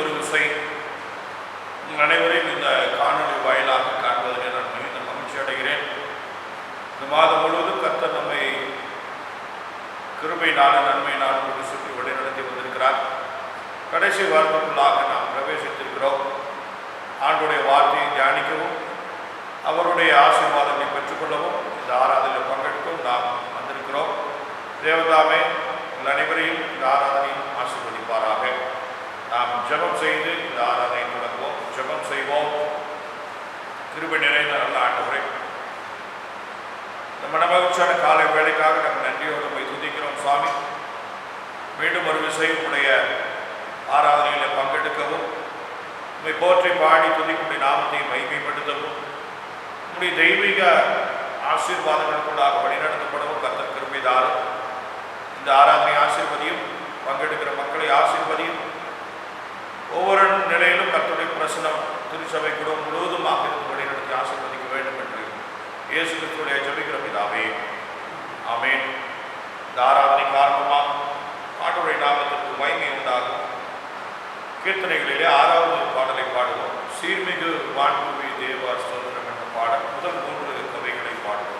ஒரு விசை அனைவரையும் இந்த காணொலி வாயிலாக காண்பதில் நான் மிகுந்த மகிழ்ச்சி அடைகிறேன். இந்த மாதம் முழுவதும் கர்த்தர் நம்மை கிருபையினாலும் நன்மையினாலும் கொண்டு சுற்றி வழிநடத்தி வந்திருக்கிறார். கடைசி வாரத்துக்குள்ளாக நாம் பிரவேசித்திருக்கிறோம். ஆண்டுடைய வார்த்தையை தியானிக்கவும் அவருடைய ஆசீர்வாதங்களை பெற்றுக்கொள்ளவும் இந்த ஆராதனையில் பங்கெடுக்கவும் நாம் வந்திருக்கிறோம். தேவதாமே உங்கள் அனைவரையும் இந்த ஆராதனையும் ஆசீர்வதிப்பாராக. நாம் ஜெபம் செய்து இந்த ஆராதனை தொடங்குவோம். ஜெபம் செய்வோம். கிருபை நிறைந்த நல்ல ஆண்டவரே, இந்த மனமகிழ்ச்சியான காலை வேலைக்காக நாங்கள் நன்றியோடு நம்மை துதிக்கிறோம் சுவாமி. மீண்டும் ஒரு விசை உடைய ஆராதனையில் பங்கெடுக்கவும் உண்மை போற்றி பாடி துதிக்குடைய நாமத்தை மகிமைப்படுத்தவும் உடைய தெய்வீக ஆசீர்வாதங்களுக்குள்ளாக வழிநடத்தப்படவும் கர்த்தர் கிருபைதாரும். இந்த ஆராதனை ஆசீர்வதியும், பங்கெடுக்கிற மக்களை ஆசீர்வதியும். ஒவ்வொரு நிலையிலும் கர்த்தருடைய பிரசனம் திருச்சபை குடும்பம் முழுவதுமாக இருந்து வழிநடத்தி ஆசீர்வதிக்க வேண்டும் என்று இயேசு கிறிஸ்துவிலே ஜெபிக்கிற பிதாவே, ஆமென். இந்த ஆராதனை காரணமாக ஆண்டவருடைய நாமத்திற்கு மகிமை உண்டாகும். கீர்த்தனைகளிலே 6வது பாடலை பாடுவோம். சீர்மிகு வான்பூமி தேவ ஸ்தோத்திரம் என்ற பாடல் முதல் 3 கதைகளை பாடுவோம்.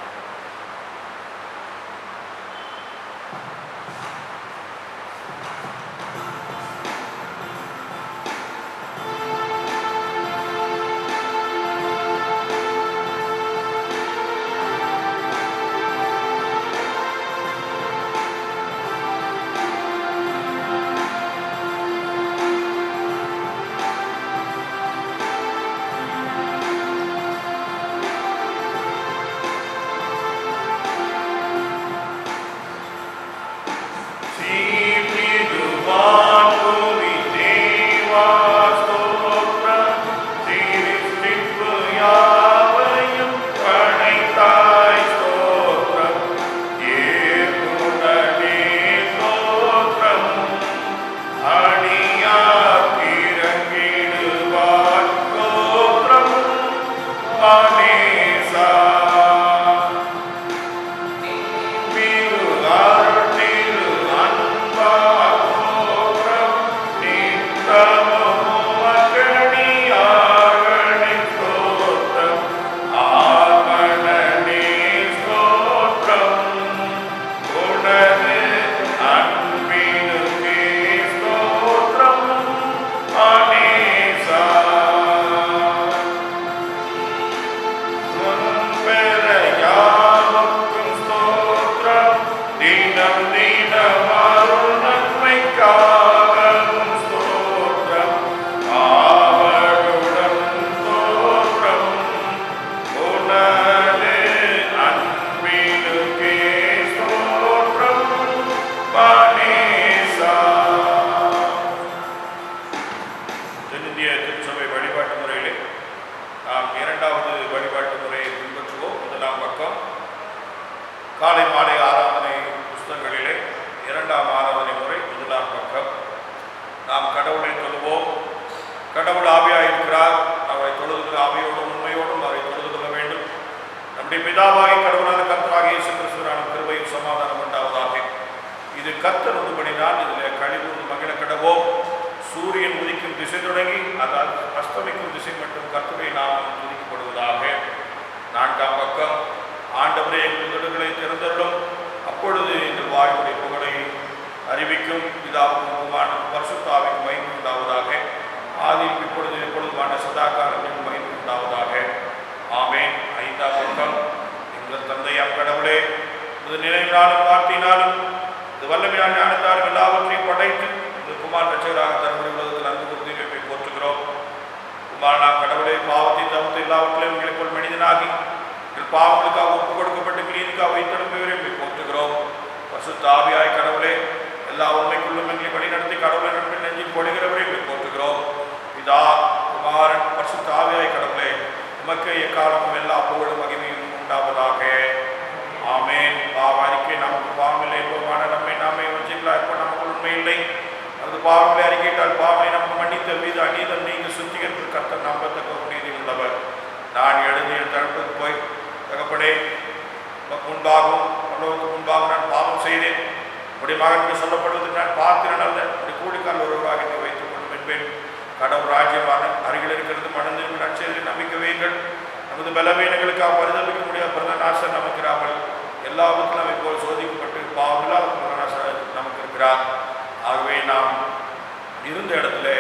காலை மாலை ஆராதனை புஸ்தகங்களிலே 2ஆம் ஆராதனை முறை 1ஆம் பக்கம். நாம் கடவுளை தொழுவோம். கடவுள் ஆவியாய் இருக்கிறார். அவரை தொழுதுகிற ஆவியோடும் உண்மையோடும் அவரை தொழுது கொள்ள வேண்டும். நம்முடைய பிதாவாகி கடவுளான கர்த்தராகிய இயேசு கிறிஸ்துவின் கிருபையும் சமாதானம் உண்டாவதாக. இது கர்த்தர் உண்டுபடினால் இதில் கழிவு மகிழ கடவோம். சூரியன் உதிக்கும் திசை தொடங்கி அதால் அஸ்தமிக்கும் திசை மட்டும் கர்த்தருடைய நாமம் துதிக்கப்படுவதாக. 4ஆம் பக்கம். ஆண்டவரே எங்கள் உதடுகளை திறந்தருளும், அப்பொழுது எங்கள் வாயுடைய புகழை அறிவிக்கும். பிதாவுக்கும் குமாரனுக்கும் பரிசுத்த ஆவிக்கும் மகிமை உண்டாவதாக. ஆதியில் இப்பொழுது எப்பொழுதுமான சதா காலத்திலும் மகிமை உண்டாவதாக. ஆமென். 5ஆம் பக்கம். எங்கள் தந்தையாம் கடவுளே, இது நினைவினாலும் வார்த்தையினாலும் இது வல்லமையான ஞானத்தாலும் எல்லாவற்றையும் படைத்து இந்த குமார் ரட்சகராக தருமுறை உலகத்தில் அன்பு குருதியை போற்றுகிறோம். குமாரனாம் கடவுளே, பாவத்தை தவிர்த்து எல்லாவற்றிலும் எங்களுக்குள் மனிதனாகி பாவங்களுக்காக ஒப்புக் கொடுக்கப்பட்டு நீதிக்காக வைத்தெடுப்பவரை போற்றுகிறோம். பரிசுத்த ஆவியாய் கடவுளே, எல்லா உண்மைக்குள்ளும் எங்களை வழிநடத்தி கடவுளை நம்பில் நெஞ்சில் கொள்கிறவரை போற்றுகிறோம். பிதா குமாரன் பரிசுத்த ஆவியாய் கடவுளே, உமக்கு எக்காலமும் எல்லா புகழும் மகிமையும் உண்டாவதாக. ஆமென். பாவ அறிக்கை. நமக்கு பாவமில்லை என்பமான நம்மை நாமே வஞ்சிக்கலாம் இருப்ப நமக்கு உண்மை இல்லை. அது பாவங்களை அறிக்கையிட்டால் பாவனை நமக்கு மன்னித்த மீது அநீதம் நீங்க சுத்திகரித்து கர்த்தர் நம்பத்தக்க நீதி உள்ளவர். நான் எழுதி என் தடுப்புக்கு போய் தகப்படே, முன்பாகவும் பல்லவத்துக்கு முன்பாக நான் பாவம் செய்தேன். உடைய மகனுக்கு சொல்லப்படுவது நான் பார்க்கிறேன் அல்ல, உடைய கூலிக்கால் ஒருவராக வைத்துக் கொள்ளும் என்பேன். கடவுள் ராஜ்யமான அருகில் இருக்கிறது மனதில் நற்செய்தியில் நம்பிக்கை வையுங்கள். நமது பலவீனங்களுக்காக பரிதபிக்க முடியாத பிரதநாசர் நமக்கு இராமல் எல்லாவற்றும் நம்மை போல் சோதிக்கப்பட்டு பாவமில்லாத பிரதநாசர் நமக்கு இருக்கிறார். ஆகவே நாம் இருந்த இடத்துல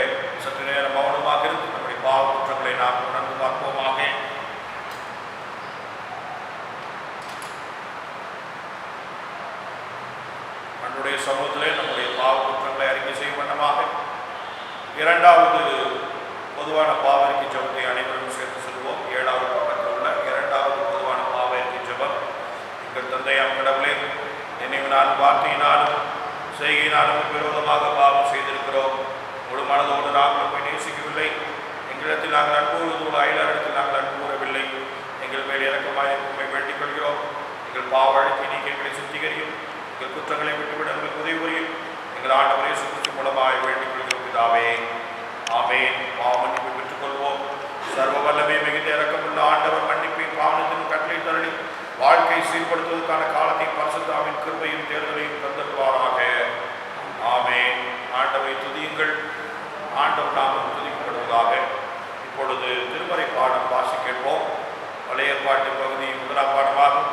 சற்று நேரம் மௌனமாக இருந்து நம்முடைய பாவ குற்றங்களை நாம் உணர்ந்து பார்ப்போமாக. நம்முடைய சமூகத்திலே நம்முடைய பாவ குற்றங்களை அறிக்கை செய்யும் வண்ணமாக இரண்டாவது பொதுவான பாவ அறிக்கை ஜெபத்தை அனைவரும் சேர்த்து சொல்வோம். 7வது பக்கத்தில் உள்ள இரண்டாவது பொதுவான பாவ அறிக்கை ஜெபம். எங்கள் தந்தையாம் கடவுளே, நினைவினாலும் வார்த்தையினாலும் செய்கையினாலும் விரோதமாக பாவம் செய்திருக்கிறோம். முழு மனதோடு நாங்கள் நம்மை நேசிக்கவில்லை. எங்களிடத்தில் நாங்கள் அன்பு கூறுவதோடு அயலாரிடத்தில் நாங்கள் அன்பு கூறவில்லை. எங்கள் மேல் இறக்கமாக உண்மை வேண்டிக் கொள்கிறோம். எங்கள் பாவ வழக்கை நீக்கி எங்களை சுத்திகரியும். எங்கள் குற்றங்களை விட்டுவிட எங்களுக்கு உதவி புரியும். எங்கள் ஆண்டவரை சுற்றி மூலமாக வேண்டிக் கொள்கிறோம் பிதாவே. ஆமென். பாவ மன்னிப்பை பெற்றுக் கொள்வோம். சர்வ வல்லமை மிகுந்த இறக்கமுள்ள ஆண்டவர் மன்னிப்பை பாவனத்தின் கட்டளை தருளி வாழ்க்கை சீர்படுத்துவதற்கான காலத்தை பரிசுத்தாவின் கிருபையும் தேர்தலையும் தந்தருவாராக. ஆமென். ஆண்டவரை துதியுங்கள். ஆண்டவர் நாமம் துதிக்கப்படுவதாக. இப்பொழுது திருமறை பாடம் வாசி கேட்போம். பழைய பாட்டு பகுதி 1ஆம் பாடமாகும்,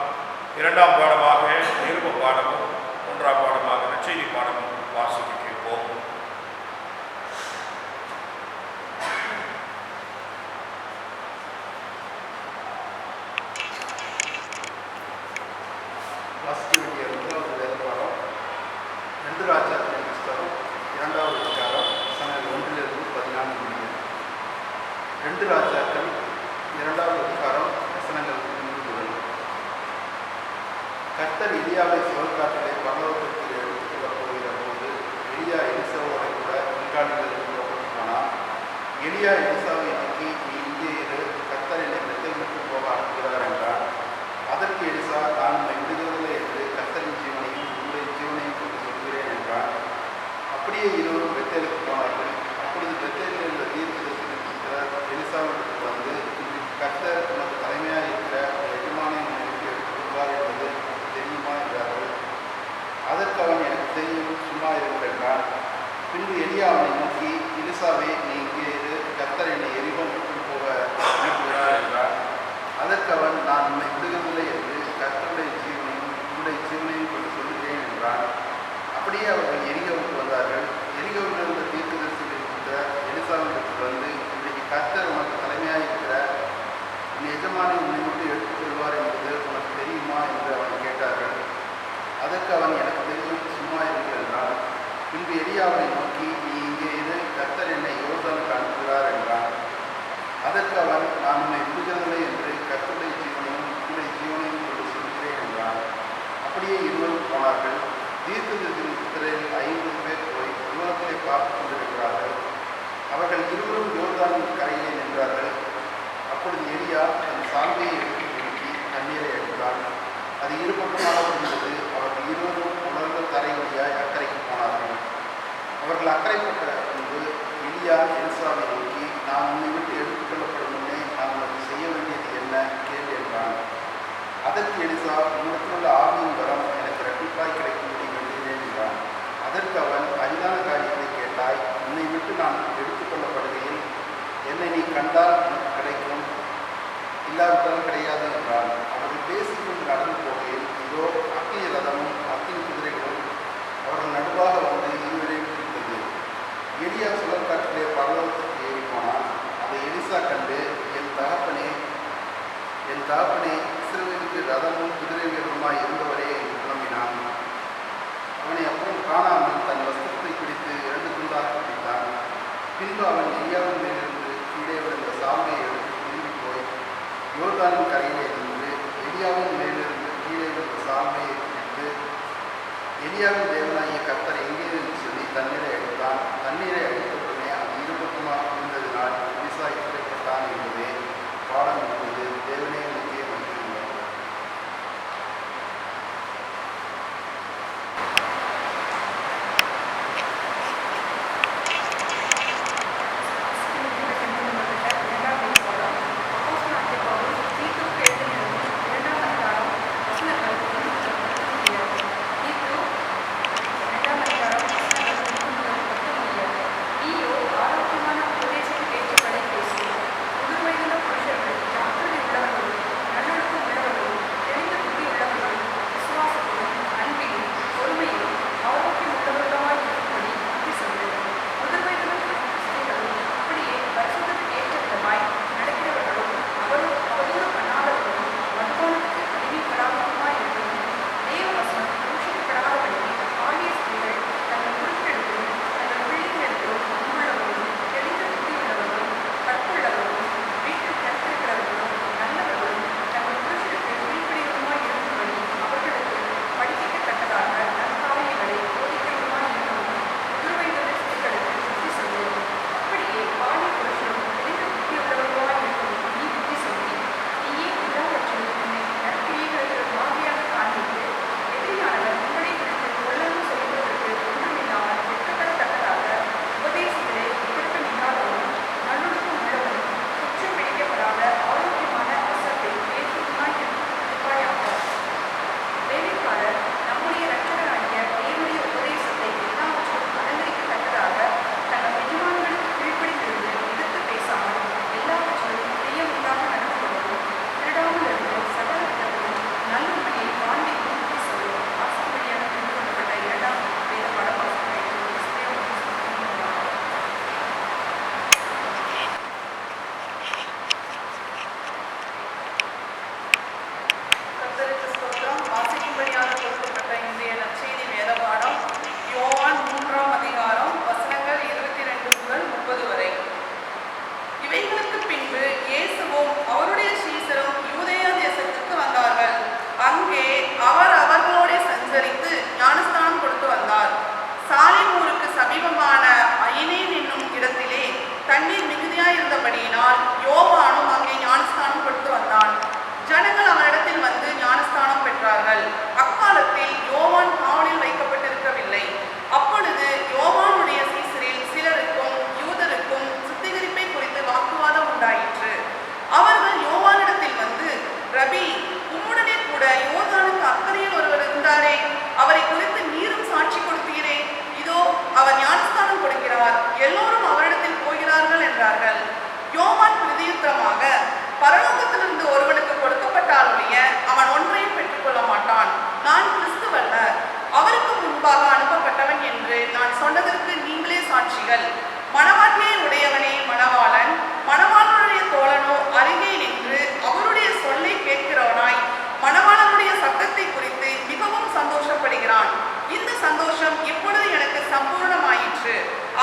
2ஆம் பாடமாக நிருப பாடமும், 3ஆம் பாடமாக நற்செய்தி பாடமும் வாசிக்க கேட்போம். வாசிக்க வேண்டிய 1வது வேதபாடம் 2 ராஜாக்களின் புஸ்தகம் 2வது அதிகாரம் வசனங்கள் 1 to 14 முடியும். 2 ராஜாக்கள் 2வது அதிகாரம் வசனங்கள் 3 முதல். கர்த்தர் எலியாவை சுழற்காற்றிலே பரலோகத்திற்கு எடுத்துக் கொள்ளப் போகிற போது எலியா எலிசாவோட கூட விண்காலிலிருந்து புறப்பட்டு போனான். எலியா எலிசாவை நோக்கி, நீ இங்கே இரு, கர்த்தர் என்னை பெத்தேலுக்கு போக அனுப்புகிறார் என்றார். அதற்கு எலிசா, நான் உன்னை விடுகிறதில்லை என்று கர்த்தரின் ஜீவனையும் உன்னுடைய ஜீவனையும் கொண்டு சொல்கிறேன் என்றார். அப்படியே இருவரும் பெத்தேலுக்கு போனார்கள். அப்பொழுது பெத்தேலில் இருந்த தீர்க்கதரிசியின் புத்திரர் எலிசாவிற்கு வந்து, கர்த்தர் உனக்கு தலைமையாக இருக்கிற எஜமானை உன்னை எடுத்துக் கொள்வார் என்பது உனக்கு தெரியுமா என்றார்கள். அதற்கு அவன், எனக்கு தெரியும், சும்மா இருங்கள் என்றான். பின்பு எலியா அவனை நோக்கி, எலிசாவே, நீ இங்கே இரு, கர்த்தர் என்னை எரிகோனுக்கு போக அனுப்புகிறார் என்றார். அதற்கு அவன், நான் உன்னை விடுகிறதில்லை என்று கர்த்தருடைய ஜீவனையும் உன்னுடைய ஜீவனையும் கொண்டு சொல்லுகிறேன் என்றான். அப்படியே அவர்கள் எரிகோவுக்கு வந்தார்கள். எரிகோவில் இருந்த தீர்க்கதரிசிகளில் இருந்த எலிசாவிற்கு வந்து, இன்றைக்கு கர்த்தர் உனக்கு தலைமையாக இருக்கிற உன் எஜமானை உன்னை விட்டு எடுத்துக் கொள்வார் என்பது உனக்கு தெரியுமா என்று அவனை கேட்டார்கள். அதற்கு அவன், எனக்கு தெரியும், சும்மா இருங்கள் என்றான். பின்பு எலியா அவனை நோக்கி, நீ இங்கே இரு, கர்த்தர் என்னை யோர்தானுக்கு அனுப்புகிறார் என்றான். அதற்கு அவன், நான் உன்னை விடுகிறதில்லை என்று கர்த்தருடைய ஜீவனையும் உன்னுடைய ஜீவனையும் கொண்டு சொல்கிறேன் என்றான். அப்படியே இருவரும் போனார்கள். தீர்க்கதரிசியின் புத்திரரில் 50 பேர் போய் தூரத்திலே பார்த்து கொண்டிருக்கிறார்கள். அவர்கள் இருவரும் யோர்தானின் கரையிலே நின்றார்கள். அப்பொழுது எலியா தன் சால்வையை எடுத்து நோக்கி தண்ணீரை எடுத்தான். அது இருபக்கமாக இருந்தது. அவர்கள் இருவரும் உலர்ந்த தரை வழியாய் அக்கறைக்கு போனார்கள். அவர்கள் அக்கறைப்பட்ட பின்பு எலியா எலிசாவை நோக்கி, நான் உன்னை விட்டு எடுத்துக் கொள்ளப்படும் முன்னே நான் உனக்கு செய்ய வேண்டியது என்ன கேள் என்றான். அதற்கு எலிசா, உன்னிடத்திலுள்ள ஆவியின் வரம் எனக்கு இரட்டிப்பாய் கிடைக்கும்படி வேண்டுகிறேன் என்றான். அதற்கு அவன், அரிதான காரியத்தை கேட்டாய். உன்னை விட்டு நான் எடுத்துக் கொள்ளப்படுகையில் என்னை நீ கண்டால் உனக்கு கிடைக்கும், இல்லாவிட்டால் கிடையாது என்றான். அவர்கள் பேசிக்கொண்டு நடந்து போகையில் இதோ அக்கினி ரதமும் அக்கினி குதிரைகளும் அவர்கள் நடுவாக வந்து இருவரையும் பிடித்தது. எலியா சுழற்காற்றிலே பரலோகத்திற்கு ஏறி போனான். அதை எலிசா கண்டு, என் தகப்பனே, இஸ்ரவேலுக்கு ரதமும் குதிரை வீரருமாய் இருந்தவரே என்று புலம்பினான். அவனை அப்புறம் காணாமல் தன் வஸ்திரத்தை பிடித்து 2 துண்டாக பிடித்தான். பின்பு அவன் எலியாவின் மேலிருந்து கீழே விழுந்த சால்வையை எடுத்து திரும்பி போய் யோர்தானின் கரையிலே நின்று எலியாவின் மேலிருந்து கீழே விழுந்த சால்வையை பிடித்து, எலியாவின் தேவனாகிய கர்த்தர் எங்கே என்று சொல்லி தண்ணீரை அடித்தான். தண்ணீரை அடித்தவுடனே அது இருபக்கமாக இருந்ததினால் எலிசா இசைப்பட்டான் என்பதே பாடம் என்பது. தேவனே எனக்கே மன்னியுங்கள். ஆரோக்கியமான இருந்தபடியினால் யோவானும் அங்கே ஞானஸ்தானம் கொடுத்து வந்தான். ஜனங்கள் அவனிடத்தில் வந்து ஞானஸ்தானம் பெற்றார்கள். அக்காலத்தில் யோவான் காவலில் வைக்கப்பட்டிருக்கவில்லை. அப்பொழுது யோவானுடைய சீசரில் சிலருக்கும் யூதருக்கும் சுத்திகரிப்பை குறித்து வாக்குவாதம் உண்டாயிற்று. அவர்கள் யோவானிடத்தில் வந்து, ரபி, உம்முடனே கூட யோர்தானுக்கு அக்கறையில் ஒருவர் இருந்தாரே, அவரை குறித்து நீரும் சாட்சி கொடுத்தீரே, இதோ அவர் ஞானஸ்தானம் கொடுக்கிறார், எல்லோரும் அவரிடத்தில் போகிறார்கள் என்றார்கள். யோவான் பிரதியுத்தரமாக, பரலோகத்திலிருந்து ஒருவனுக்கு கொடுக்கப்பட்டாலுடைய அவன் ஒன்றையும் பெற்றுக்கொள்ள மாட்டான். நான் கிறிஸ்துவல்ல, அவருக்கு முன்பாக அனுப்பப்பட்டவன் என்று நான் சொன்னதற்கு நீங்களே சாட்சிகள். மணவாட்டியை உடையவனே மணவாளன், மணவாளனுடைய தோழனோ அருகே நின்று அவருடைய சொல்லை கேட்கிறவனாய் மணவாளனுடைய சத்தத்தை குறித்து மிகவும் சந்தோஷப்படுகிறான். இந்த சந்தோஷம் இப்பொழுது எனக்கு சம்பூர்ணமாயிற்று.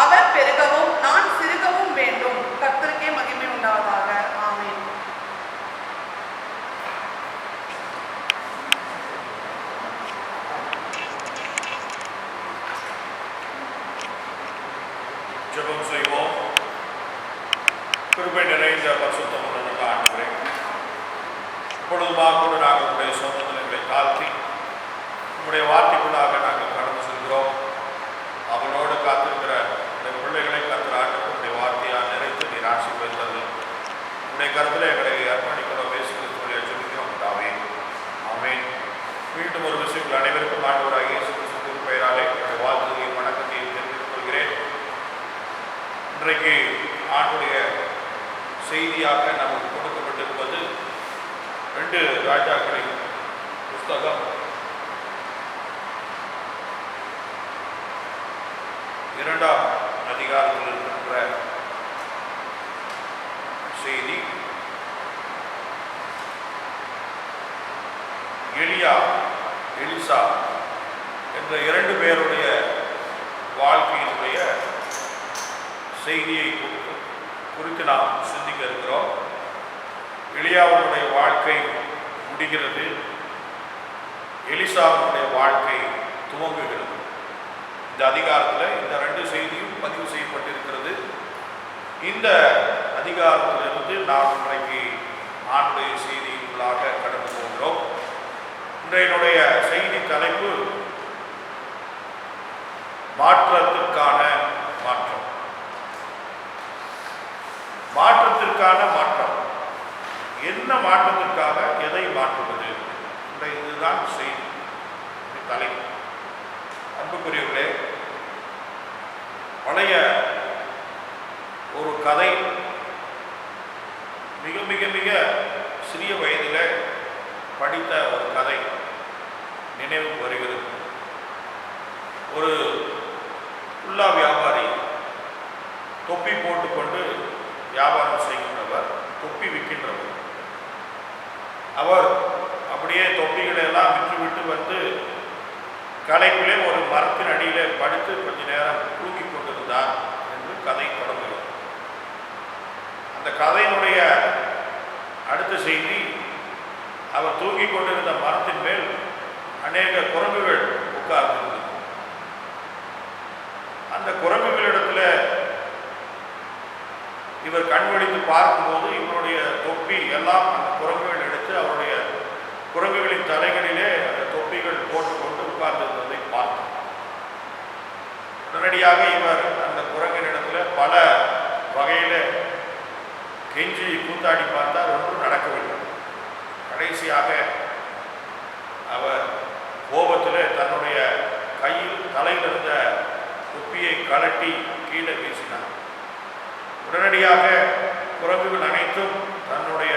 அவர் பெருகவும் நான் சிறுகவும் வேண்டும். கர்த்தருக்கே மகிமை உண்டாவதாக. ஆமென். ஜெபம் செய்வோம். கிருபை நிறைந்த பரிசுத்தம் உள்ள ஆண்டவரே, இப்பொழுதுமாக கூட நாங்கள் உங்களுடைய சொந்த நிலைகளை தாழ்த்தி உங்களுடைய வார்த்தைக்குள்ளாக நாங்கள் கடந்து செல்கிறோம். அவனோடு காத்திருக்கிற உடைய பிள்ளைகளை காத்திர ஆண்டு உடைய வார்த்தையால் நிறைத்து நீர் ஆசீர்வதித்தது உடைய கருத்தில் எங்களை அர்ப்பணிக்கிறோம். பேசுகிறதுடைய சொல்லிக்கிறோம். ஆமென். ஆமென். மீண்டும் ஒரு விஷயம் அனைவருக்கும் ஆண்டவராக இயேசு கிறிஸ்துவின் பெயராலே என்னுடைய வாழ்க்கையை வணக்கத்தையும் தெரிவித்துக் கொள்கிறேன். இன்றைக்கு ஆண்டுடைய செய்தியாக நமக்கு கொடுக்கப்பட்டிருப்பது 2 ராஜாக்களின் புஸ்தகம் 2ஆம் அதிகாரத்தில் இருக்கின்ற செய்தி. எலியா, எலிசா என்ற 2 பேருடைய வாழ்க்கையினுடைய செய்தியை குறித்து நாம் சிந்திக்க இருக்கிறோம். எலியாவுடைய வாழ்க்கை முடிகிறது, எலிசாவுடைய வாழ்க்கை துவங்குகிறது. இந்த அதிகாரத்தில் இந்த 2 செய்தியும் பதிவு செய்யப்பட்டிருக்கிறது. இந்த அதிகாரத்திலிருந்து நாம் இன்றைக்கு ஆண்டுடைய செய்திக்குள்ளாக கடந்து போகிறோம். இன்றைய செய்தி தலைப்பு மாற்றத்திற்கான மாற்றம். மாற்றத்திற்கான மாற்றம். என்ன மாற்றத்திற்காக எதை மாற்றுவது? இதுதான் செய்தி தலைப்பு. அன்புக்குரியவர்களே, பழைய ஒரு கதை மிக மிக மிக சிறிய வயதில் படித்த ஒரு கதை நினைவுக்கு வருகிறது. ஒரு உள்ளா வியாபாரி, தொப்பி போட்டுக்கொண்டு வியாபாரம் செய்கின்றவர், தொப்பி விற்கின்றவர். அவர் அப்படியே தொப்பிகளை எல்லாம் விற்றுவிட்டு வந்து களைப்பிலே ஒரு மரத்தின் அடியிலே படுத்து கொஞ்ச நேரம் தூங்கிக் கொண்டிருந்தார் என்று கதை தொடங்குகிறது. அந்த கதையினுடைய அடுத்த செய்தி, அவர் தூங்கிக் கொண்டிருந்த மரத்தின் மேல் அநேக குரங்குகள் உட்கார்ந்திருந்தது. அந்த குரங்குகளிடத்தில் இவர் கண்வழித்து பார்க்கும்போது இவருடைய தொப்பி எல்லாம் அந்த குரங்குகள் எடுத்து அவருடைய குரங்குகளின் தலைகளிலே அந்த தொப்பிகள் போட்டுக்கொண்டு உட்கார்ந்திருந்ததை பார்த்தார். உடனடியாக இவர் அந்த குரங்கினிடத்தில் பல வகையில் கெஞ்சி கூத்தாடி பார்த்தார். ஒன்றும் நடக்கவில்லை. கடைசியாக அவர் கோபத்தில் தன்னுடைய கையில் தலையில் இருந்த தொப்பியை கலட்டி கீழே வீசினார். உடனடியாக குரங்குகள் அனைத்தும் தன்னுடைய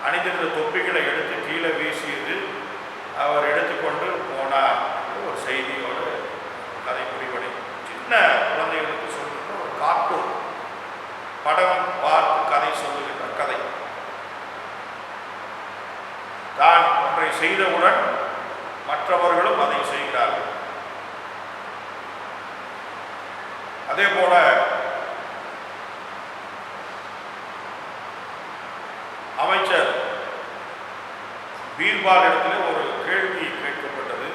அணிந்திருந்த தொப்பிகளை எடுத்து கீழே வீசியது. அவர் எடுத்துக்கொண்டு போனார். ஒரு செய்தியோடு கதை முடிவடை. சின்ன குழந்தைகளுக்கு சொல்லுகின்ற ஒரு கார்ட்டூன் படம் பார்த்து கதை சொல்லுகின்ற கதை. தான் ஒன்றை செய்தவுடன் மற்றவர்களும் அதை செய்கிறார்கள். அதே போல அமைச்சர் பீர்பால் இடத்துல ஒரு கேள்வி கேட்கப்பட்டது.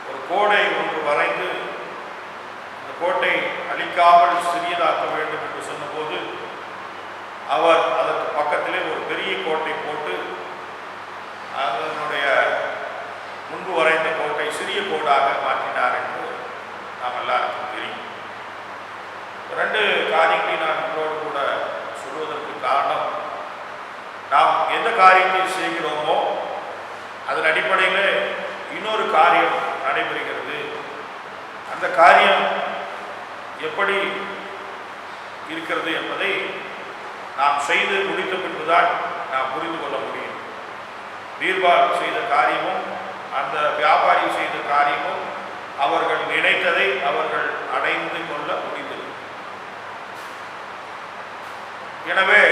ஒரு கோடை ஒன்று வரைந்து அந்த கோட்டை அழிக்காமல் சிறியதாக்க வேண்டும் என்று சொன்னபோது காரியத்தை செய்கிறோமோ அதன் அடிப்படையில் இன்னொரு காரியம் நடைபெறுகிறது. அந்த காரியம் எப்படி இருக்கிறது என்பதை நாம் செய்து முடித்த பின்புதான் நாம் புரிந்து கொள்ள முடியும். பீர்பால் செய்த காரியமும் அந்த வியாபாரி செய்த காரியமும் அவர்கள் நினைத்ததை அவர்கள் அடைந்து கொள்ள முடிந்தது. எனவே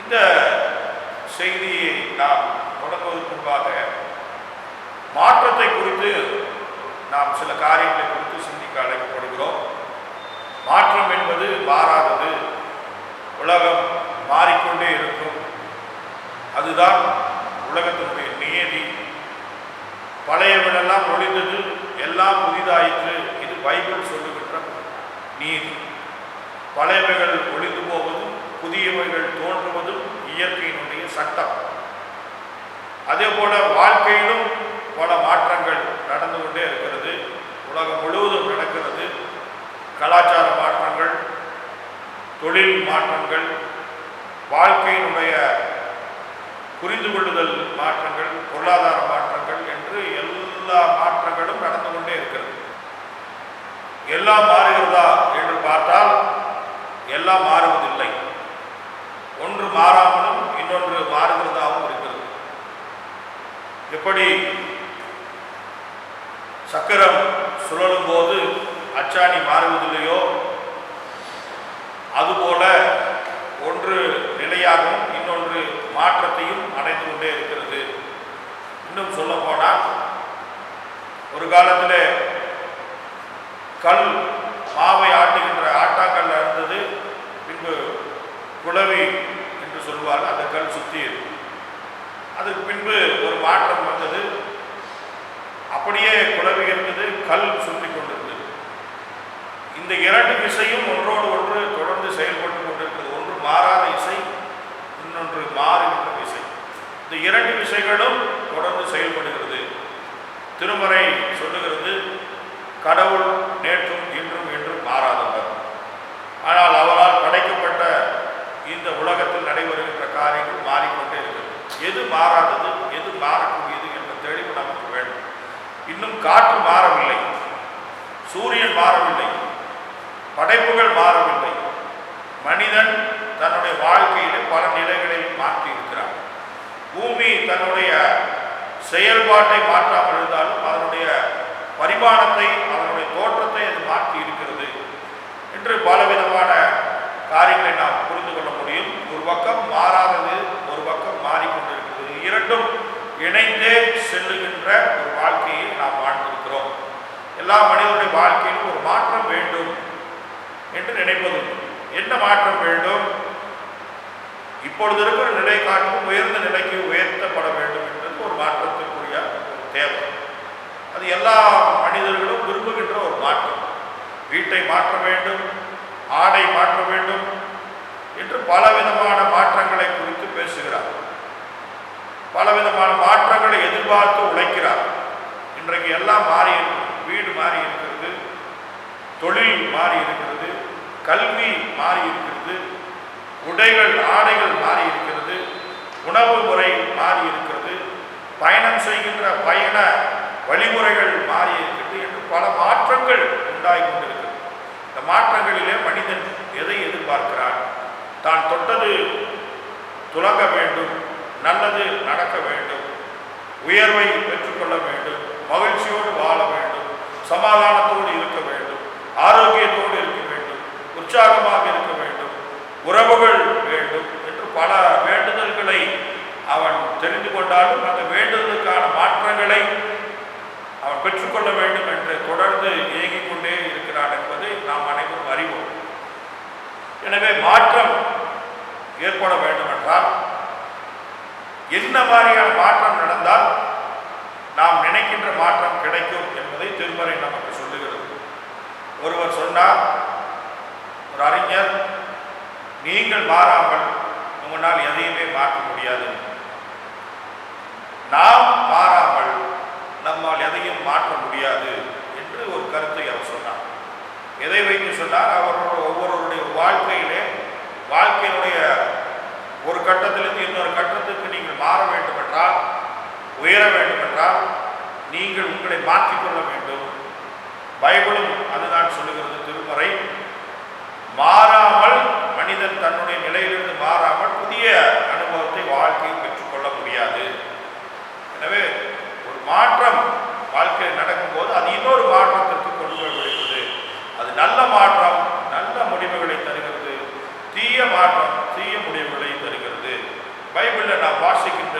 இந்த செய்தியை நாம் தொடங்குவதற்கு முன்பாக மாற்றத்தை குறித்து நாம் சில காரியங்களை குறித்து சிந்திக்க அழைக்கப்படுகிறோம். மாற்றம் என்பது மாறாதது, உலகம் மாறிக்கொண்டே இருக்கும். அதுதான் உலகத்தினுடைய நியதி. பழையவனெல்லாம் ஒழிந்தது, எல்லாம் புதிதாயிற்று. இது பைபிள் சொல்லுகின்ற நீதி. பழையவைகள் ஒழிந்து போவதும் புதியவைகள் தோன்றுவதும் இயற்கையினுடைய சட்டம். அதே போல வாழ்க்கையிலும் பல மாற்றங்கள் நடந்து கொண்டே இருக்கிறது. உலகம் முழுவதும் நடக்கிறது. கலாச்சார மாற்றங்கள், தொழில் மாற்றங்கள், வாழ்க்கையினுடைய புரிந்து கொள்ளுதல் மாற்றங்கள், பொருளாதார மாற்றங்கள் என்று எல்லா மாற்றங்களும் நடந்து கொண்டே இருக்கிறது. எல்லாம் மாறுகிறதா என்று பார்த்தால் எல்லாம் மாறுவதில்லை. ஒன்று மாறாமலும் இன்னொன்று மாறுகிறதாகவும் இருக்கிறது. எப்படி சக்கரம் சுழலும் போது அச்சாணி மாறுவதில்லையோ அதுபோல ஒன்று நிலையாகவும் இன்னொன்று மாற்றத்தையும் அடைந்து கொண்டே இருக்கிறது. இன்னும் சொல்ல போனால் ஒரு காலத்தில் கல் மாவை ஆட்டுகின்ற ஆட்டாக்கல் இருந்தது. பின்பு குளவி என்று சொல்வார். அந்த கல் சுற்றி அதுக்கு பின்பு ஒரு மாற்றம் வந்தது. அப்படியே குளவி இருந்தது, கல் சுற்றி கொண்டிருந்தது. இந்த இரண்டு விசையும் ஒன்றோடு ஒன்று தொடர்ந்து செயல்பட்டு கொண்டிருக்கிறது. ஒன்று மாறாத இசை, இன்னொன்று மாறுகின்ற விசை. இந்த இரண்டு விசைகளும் தொடர்ந்து செயல்படுகிறது. திருமறை சொல்லுகிறது, கடவுள் நேற்றும் இன்றும் என்றும் மாறாதவர். ஆனால் அவரால் படைக்கப்பட்ட இந்த உலகத்தில் நடைபெறுகின்ற காரியங்கள் மாறிக்கொண்டே இருக்கிறது. எது மாறாதது, எது மாறக்கூடியது என்ற தெளிவு நமக்கு வேண்டும். இன்னும் காற்று மாறவில்லை, சூரியன் மாறவில்லை, படைப்புகள் மாறவில்லை. மனிதன் தன்னுடைய வாழ்க்கையிலே பல நிலைகளில் மாற்றி இருக்கிறார். பூமி தன்னுடைய செயல்பாட்டை மாற்றாமல் இருந்தாலும் அதனுடைய பரிமாணத்தை, அதனுடைய தோற்றத்தை அது மாற்றி இருக்கிறது என்று பலவிதமான காரியங்களை நாம் புரிந்து கொள்ள முடியும். ஒரு பக்கம் மாறாதது, ஒரு பக்கம் மாறிக்கொண்டிருக்கிறது. இரண்டும் இணைந்தே செல்லுகின்ற ஒரு வாழ்க்கையை நாம் வாழ்ந்திருக்கிறோம். எல்லா மனிதனுடைய வாழ்க்கையிலும் ஒரு மாற்றம் வேண்டும் என்று நினைப்பது. என்ன மாற்றம் வேண்டும்? இப்பொழுது இருக்கிற நிலை காட்டும் உயர்ந்த நிலைக்கு உயர்த்தப்பட வேண்டும் என்பது ஒரு மாற்றத்திற்குரிய தேவை. அது எல்லா மனிதர்களும் விரும்புகின்ற ஒரு மாற்றம். வீட்டை மாற்ற வேண்டும், ஆடை மாற்ற வேண்டும் என்று பலவிதமான மாற்றங்களை குறித்து பேசுகிறார். பலவிதமான மாற்றங்களை எதிர்பார்த்து உழைக்கிறார். இன்றைக்கு எல்லாம் மாறி இருக்கிறது. வீடு மாறி இருக்கிறது, தொழில் மாறி இருக்கிறது, கல்வி மாறி இருக்கிறது, உடைகள் ஆடைகள் மாறி இருக்கிறது, உணவு முறை மாறி இருக்கிறது, பயணம் செய்கின்ற பயண வழிமுறைகள் மாறி இருக்கிறது என்று பல மாற்றங்கள் உண்டாகி கொண்டிருக்கிறது. இந்த மாற்றங்களிலே மனிதன் எதை எதிர்பார்க்கிறான்? தான் தொட்டது துலங்க வேண்டும், நல்லது நடக்க வேண்டும், உயர்வை பெற்றுக்கொள்ள வேண்டும், மகிழ்ச்சியோடு வாழ வேண்டும், சமாதானத்தோடு இருக்க வேண்டும், ஆரோக்கியத்தோடு இருக்க வேண்டும், உற்சாகமாக இருக்க வேண்டும், உறவுகள் வேண்டும் என்று பல வேண்டுதல்களை அவன் தெரிந்து கொண்டாலும் அந்த வேண்டுதலுக்கான மாற்றங்களை அவன் பெற்றுக்கொள்ள வேண்டும் என்று தொடர்ந்து இயங்கிக் கொண்டே இருக்கிறான் என்பதை நாம் அனைவரும் அறிவோம். எனவே மாற்றம் ஏற்பட வேண்டும் என்றால் என்ன மாதிரியான மாற்றம் நடந்தால் நாம் நினைக்கின்ற மாற்றம் கிடைக்கும் என்பதை திருமறை நமக்கு சொல்லுகிறது. ஒருவர் சொன்னார், ஒரு அறிஞர், நீங்கள் மாறாமல் உங்களால் எதையுமே மாற்ற முடியாது. நாம் மாறாமல் நம்மால் எதையும் மாற்ற முடியாது என்று ஒரு கருத்தை அவர் சொன்னார். எதை வைத்து சொன்னார்? அவரோட ஒவ்வொருவருடைய வாழ்க்கையிலே வாழ்க்கையினுடைய ஒரு கட்டத்திலிருந்து இன்னொரு கட்டத்துக்கு நீங்கள் மாற வேண்டும் என்றால், உயர வேண்டும் என்றால் நீங்கள் உங்களை மாற்றிக்கொள்ள வேண்டும். பைபிளும் அதுதான் சொல்லுகிறது. திருமறை மாறாமல் மனிதன் தன்னுடைய நிலையிலிருந்து மாறாமல் புதிய அனுபவத்தை வாழ்க்கையில் பெற்றுக்கொள்ள முடியாது. எனவே ஒரு மாற்றம் வாழ்க்கையில் நடக்கும்போது அது இன்னொரு மாற்றத்திற்கு கொண்டு போய் விடுகிறது. அது நல்ல மாற்றம் நல்ல முடிவுகளை தருகிறது, தீய மாற்றம் தீய முடிவுகளை தருகிறது. பைபிளில் நாம் வாசிக்கின்ற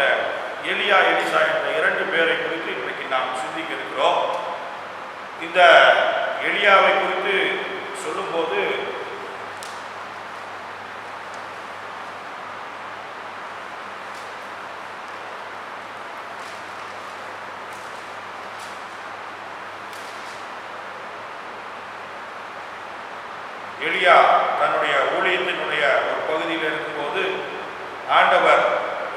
எலியா எலிசா என்ற 2 பேரை குறித்து இன்றைக்கு நாம் சிந்திக்க இருக்கிறோம். இந்த எலியாவை குறித்து சொல்லும்போது எலியா தன்னுடைய ஊழியத்தினுடைய ஒரு பகுதியில் இருக்கும்போது ஆண்டவர்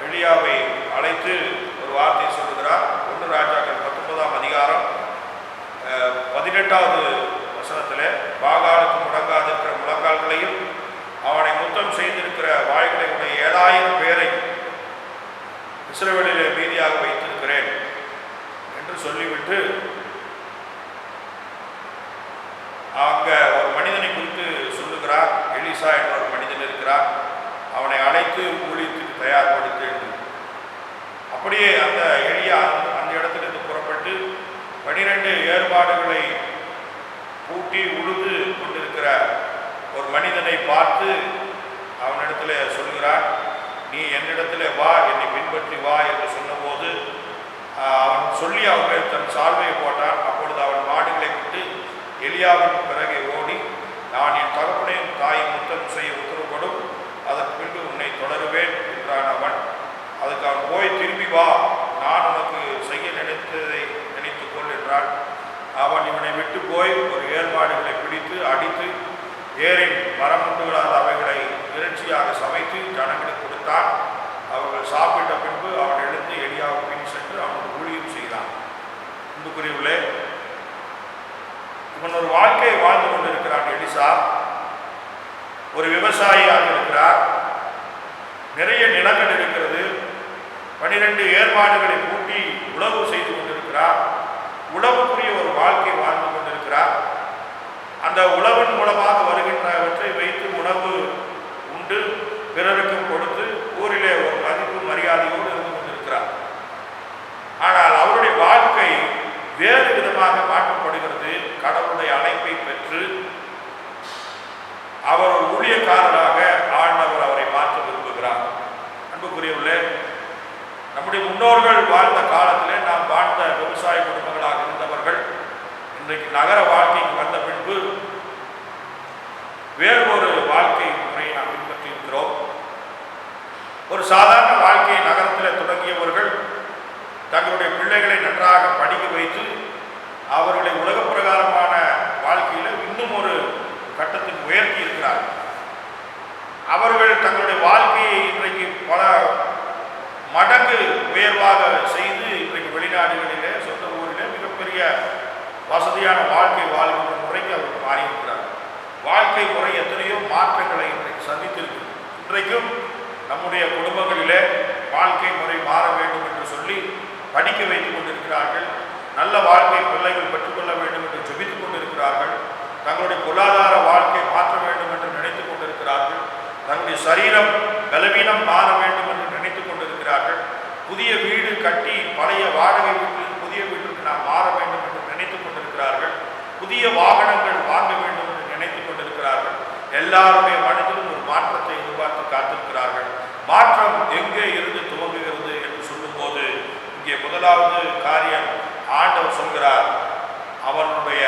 எலியாவை அழைத்து ஒரு வார்த்தையை சொல்லுகிறார். 1 ராஜாக்கள் 19ஆம் அதிகாரம் 18வது வசனத்தில், பாகாலுக்கு முடங்காதிருக்கிற முழங்கால்களையும் அவனை முத்தம் செய்திருக்கிற வாய்களை உடைய 7000 பேரை இஸ்ரவேலிலே மீதியாக வைத்திருக்கிறேன் என்று சொல்லிவிட்டு அங்க ஒரு மனிதனை குறித்து சொல்லுகிறார். எலிசா என்ற ஒரு மனிதன் இருக்கிறார், அவனை அழைத்து ஊழியத்துக்கு தயார்படுத்தி எழுது. அப்படியே அந்த எலியா அந்த இடத்திலிருந்து புறப்பட்டு 12 ஏற்பாடுகளை பூட்டி உழுது கொண்டிருக்கிற ஒரு மனிதனை பார்த்து அவனிடத்துல சொல்கிறார், நீ என்னிடத்துல வா, என்னை பின்பற்றி வா என்று சொன்னபோது அவன் சொல்லி அவன் தன் சால்வையை போட்டான். அப்பொழுது அவன் மாடுகளை விட்டு எலியாவின் பிறகே ஓடி, நான் என் தகப்பனையும் தாயும் முத்தம் செய்ய உத்தரவுப்படும், அதற்கு பின்பு உன்னை தொடருவேன் என்றான் அவன். அதுக்கு அவன் போய் திரும்பி வா, நான் உனக்கு செய்ய நினைத்ததை நினைத்துக்கொள் என்றான். அவன் இவனை விட்டு போய் ஒரு ஏற்பாடுகளை பிடித்து அடித்து ஏரின் மரமுண்டுகளால் அவைகளை இறைச்சியாக சமைத்து ஜனங்களுக்கு கொடுத்தான். அவர்கள் சாப்பிட்ட பின்பு அவன் எழுந்து எலியாவுக்கு பின் சென்று அவனுக்கு ஊழியம் செய்தான். அன்புக்குரியவர்களே, இவன் ஒரு வாழ்க்கையை வாழ்ந்து கொண்டிருக்கிறான். எலிசா ஒரு விவசாயியாக இருக்கிறார், நிறைய நிலங்கள் இருக்கிறது, 12 ஏற்பாடுகளை பூட்டி உழவு செய்து கொண்டிருக்கிறார். உழவுக்குரிய ஒரு வாழ்க்கை வாழ்ந்து கொண்டிருக்கிறார். அந்த உழவின் மூலமாக வருகின்றவற்றை வைத்து உணவு உண்டு பிறருக்கு கொடுத்து ஊரிலே ஒரு மதிப்பு மரியாதையோடு இருந்து கொண்டிருக்கிறார். ஆனால் அவருடைய வாழ்க்கை வேறு விதமாக மாற்றப்படுகிறது. கடவுளுடைய அழைப்பை பெற்று அவர் ஒரு ஊழியக்காரராக ஆண்டவர் அவரை மாற்ற விரும்புகிறார். அன்புக்குரியவர்களே, நம்முடைய முன்னோர்கள் வாழ்ந்த காலத்திலே நாம் வாழ்ந்த விவசாய குடும்பங்களாக இருந்தவர்கள் இன்றைக்கு நகர வாழ்க்கைக்கு வந்த பின்பு வேறு ஒரு வாழ்க்கை முறையை நாம் பின்பற்றி இருக்கிறோம். ஒரு சாதாரண வாழ்க்கையை நகரத்தில் தொடங்கியவர்கள் தங்களுடைய பிள்ளைகளை நன்றாக படிக்க வைத்து அவர்களை உலக பிரகாரமான வாழ்க்கையில் இன்னும் ஒரு கட்டத்துக்கு உயர்த்தி இருக்கிறார்கள். அவர்கள் தங்களுடைய வாழ்க்கையை இன்றைக்கு பல மடங்கு உயர்வாக செய்து இன்றைக்கு வெளிநாடுகளிலே சொந்த ஊரிலே மிகப்பெரிய வசதியான வாழ்க்கை வாழ்கின்ற முறைக்கு அவர்கள் மாறியிருக்கிறார்கள். வாழ்க்கை முறை எத்தனையோ மாற்றங்களை இன்றைக்கு சந்தித்திருக்கு. இன்றைக்கும் நம்முடைய குடும்பங்களிலே வாழ்க்கை முறை மாற வேண்டும் என்று சொல்லி படிக்க வைத்துக் கொண்டிருக்கிறார்கள். நல்ல வாழ்க்கை பிள்ளைகள் பெற்றுக்கொள்ள வேண்டும் என்று ஜெபித்துக் கொண்டிருக்கிறார்கள். தங்களுடைய பொருளாதார வாழ்க்கை மாற்ற வேண்டும் என்று நினைத்துக் கொண்டிருக்கிறார்கள். தங்களுடைய சரீரம் பலவீனம் மாற வேண்டும் என்று நினைத்துக் கொண்டிருக்கிறார்கள். புதிய வீடு கட்டி பழைய வாடகை வீட்டில் புதிய வீட்டிற்கு நாம் மாற வேண்டும் என்று நினைத்துக் கொண்டிருக்கிறார்கள். புதிய வாகனங்கள் வாங்க வேண்டும் என்று நினைத்துக் கொண்டிருக்கிறார்கள். எல்லாருடைய மனதிலும் ஒரு மாற்றத்தை எதிர்பார்த்து காத்திருக்கிறார்கள். மாற்றம் எங்கே இருந்து துவங்குகிறது என்று சொல்லும்போது இங்கே முதலாவது காரியம் ஆண்டவர் சொல்கிறார், அவனுடைய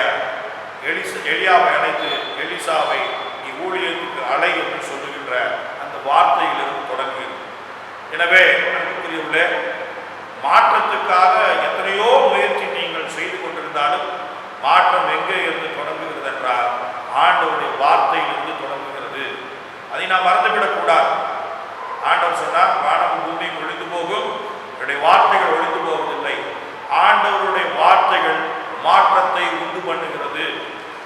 எலியாவை அழைத்து எலிசாவை நீ ஊழியத்துக்கு அழை என்று சொல்லுகின்ற அந்த வார்த்தையிலிருந்து தொடங்குகிறது. எனவே அன்புக்குரியவர்களே, மாற்றத்துக்காக எத்தனையோ முயற்சி நீங்கள் செய்து கொண்டிருந்தாலும் மாற்றம் எங்கே இருந்து தொடங்குகிறது என்றால் ஆண்டவருடைய வார்த்தையிலிருந்து தொடங்குகிறது. அதை நாம் மறந்துவிடக்கூடாது. ஆண்டவர் சொன்னார், வானம் பூமியும் ஒழிந்து போகும், என்னுடைய வார்த்தைகள் ஒழிந்து போவதில்லை. ஆண்டவருடைய வார்த்தைகள் மாற்றத்தை உண்டு பண்ணுகிறது.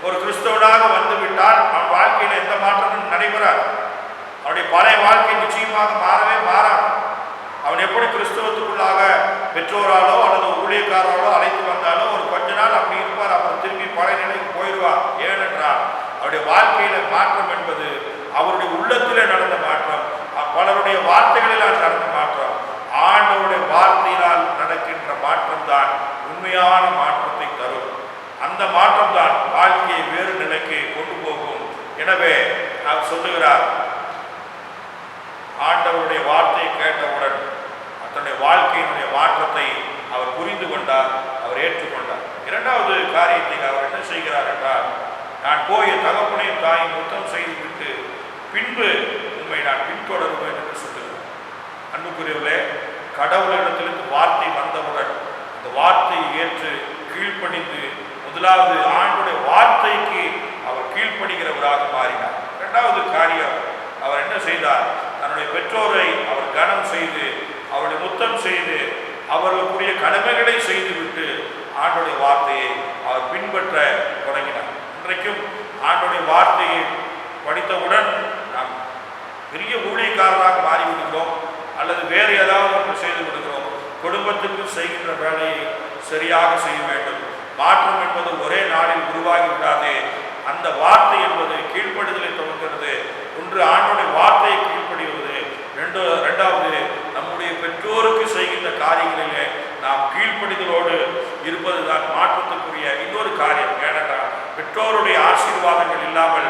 ஒரு கிறிஸ்தவனாக வந்துவிட்டால் அவன் வாழ்க்கையில் எந்த மாற்றமும் நடைபெறாது. அவருடைய பழைய வாழ்க்கை நிச்சயமாக மாறவே மாறாது. அவன் எப்படி கிறிஸ்தவத்துக்குள்ளாக பெற்றோராலோ அல்லது ஊழியக்காராலோ அழைத்து வந்தாலும் ஒரு கொஞ்ச நாள் அப்படி இருப்பார், அப்புறம் திரும்பி பழைய நிலைக்கு போயிடுவார். ஏனென்றால் அவருடைய வாழ்க்கையில மாற்றம் என்பது அவருடைய உள்ளத்திலே நடந்த மாற்றம், பலருடைய வார்த்தைகளில் நடந்த மாற்றம், ஆண்டவருடைய வார்த்தையினால் நடக்கின்ற மாற்றம் தான் உண்மையான மாற்றத்தை தரும். அந்த மாற்றம் தான் வாழ்க்கையை வேறு நிலைக்கு கொண்டு போகும். எனவே அவர் சொல்லுகிறார், ஆண்டவருடைய வார்த்தையை கேட்டவுடன் தன்னுடைய வாழ்க்கையினுடைய மாற்றத்தை அவர் புரிந்து கொண்டார், அவர் ஏற்றுக்கொண்டார். இரண்டாவது காரியத்தை அவர் என்ன செய்கிறார் என்றால், நான் போய் தகப்பனையும் தாயும் முத்தம் செய்துவிட்டு பின்பு உண்மை நான் பின்தொடருவேன் என்று சொல்லுகிறார். அன்புக்குரியவர்களே, கடவுளிடத்திலிருந்து வார்த்தை வந்தவுடன் அந்த வார்த்தையை ஏற்று கீழ்ப்படிந்து முதலாவது ஆண்டுடைய வார்த்தைக்கு அவர் கீழ்ப்படுகிறவராக மாறினார். இரண்டாவது காரியம் அவர் என்ன செய்தார், தன்னுடைய பெற்றோரை அவர் கனம் செய்து அவருடைய முத்தம் செய்து அவர்களுக்குரிய கடமைகளை செய்துவிட்டு ஆண்டுடைய வார்த்தையை அவர் பின்பற்ற தொடங்கினார். இன்றைக்கும் ஆண்டுடைய வார்த்தையை படித்தவுடன் நாம் பெரிய ஊழியக்காரராக மாறிவிடுகிறோம் அல்லது வேறு ஏதாவது ஒன்று செய்து விடுகிறோம். குடும்பத்துக்கு செய்கின்ற வேலையை சரியாக செய்ய வேண்டும். மாற்றம் என்பது ஒரே நாளில் உருவாகி விடாதே. அந்த வார்த்தை என்பது கீழ்ப்படுதலை துவங்கிறது. ஒன்று ஆண்டுடைய வார்த்தையை கீழ்ப்படுவது, இரண்டாவது நம்முடைய பெற்றோருக்கு செய்கின்ற காரியங்களிலே நாம் கீழ்ப்படிதலோடு இருப்பதுதான் மாற்றத்துக்குரிய இன்னொரு காரியம். ஏனென்றால் பெற்றோருடைய ஆசீர்வாதங்கள் இல்லாமல்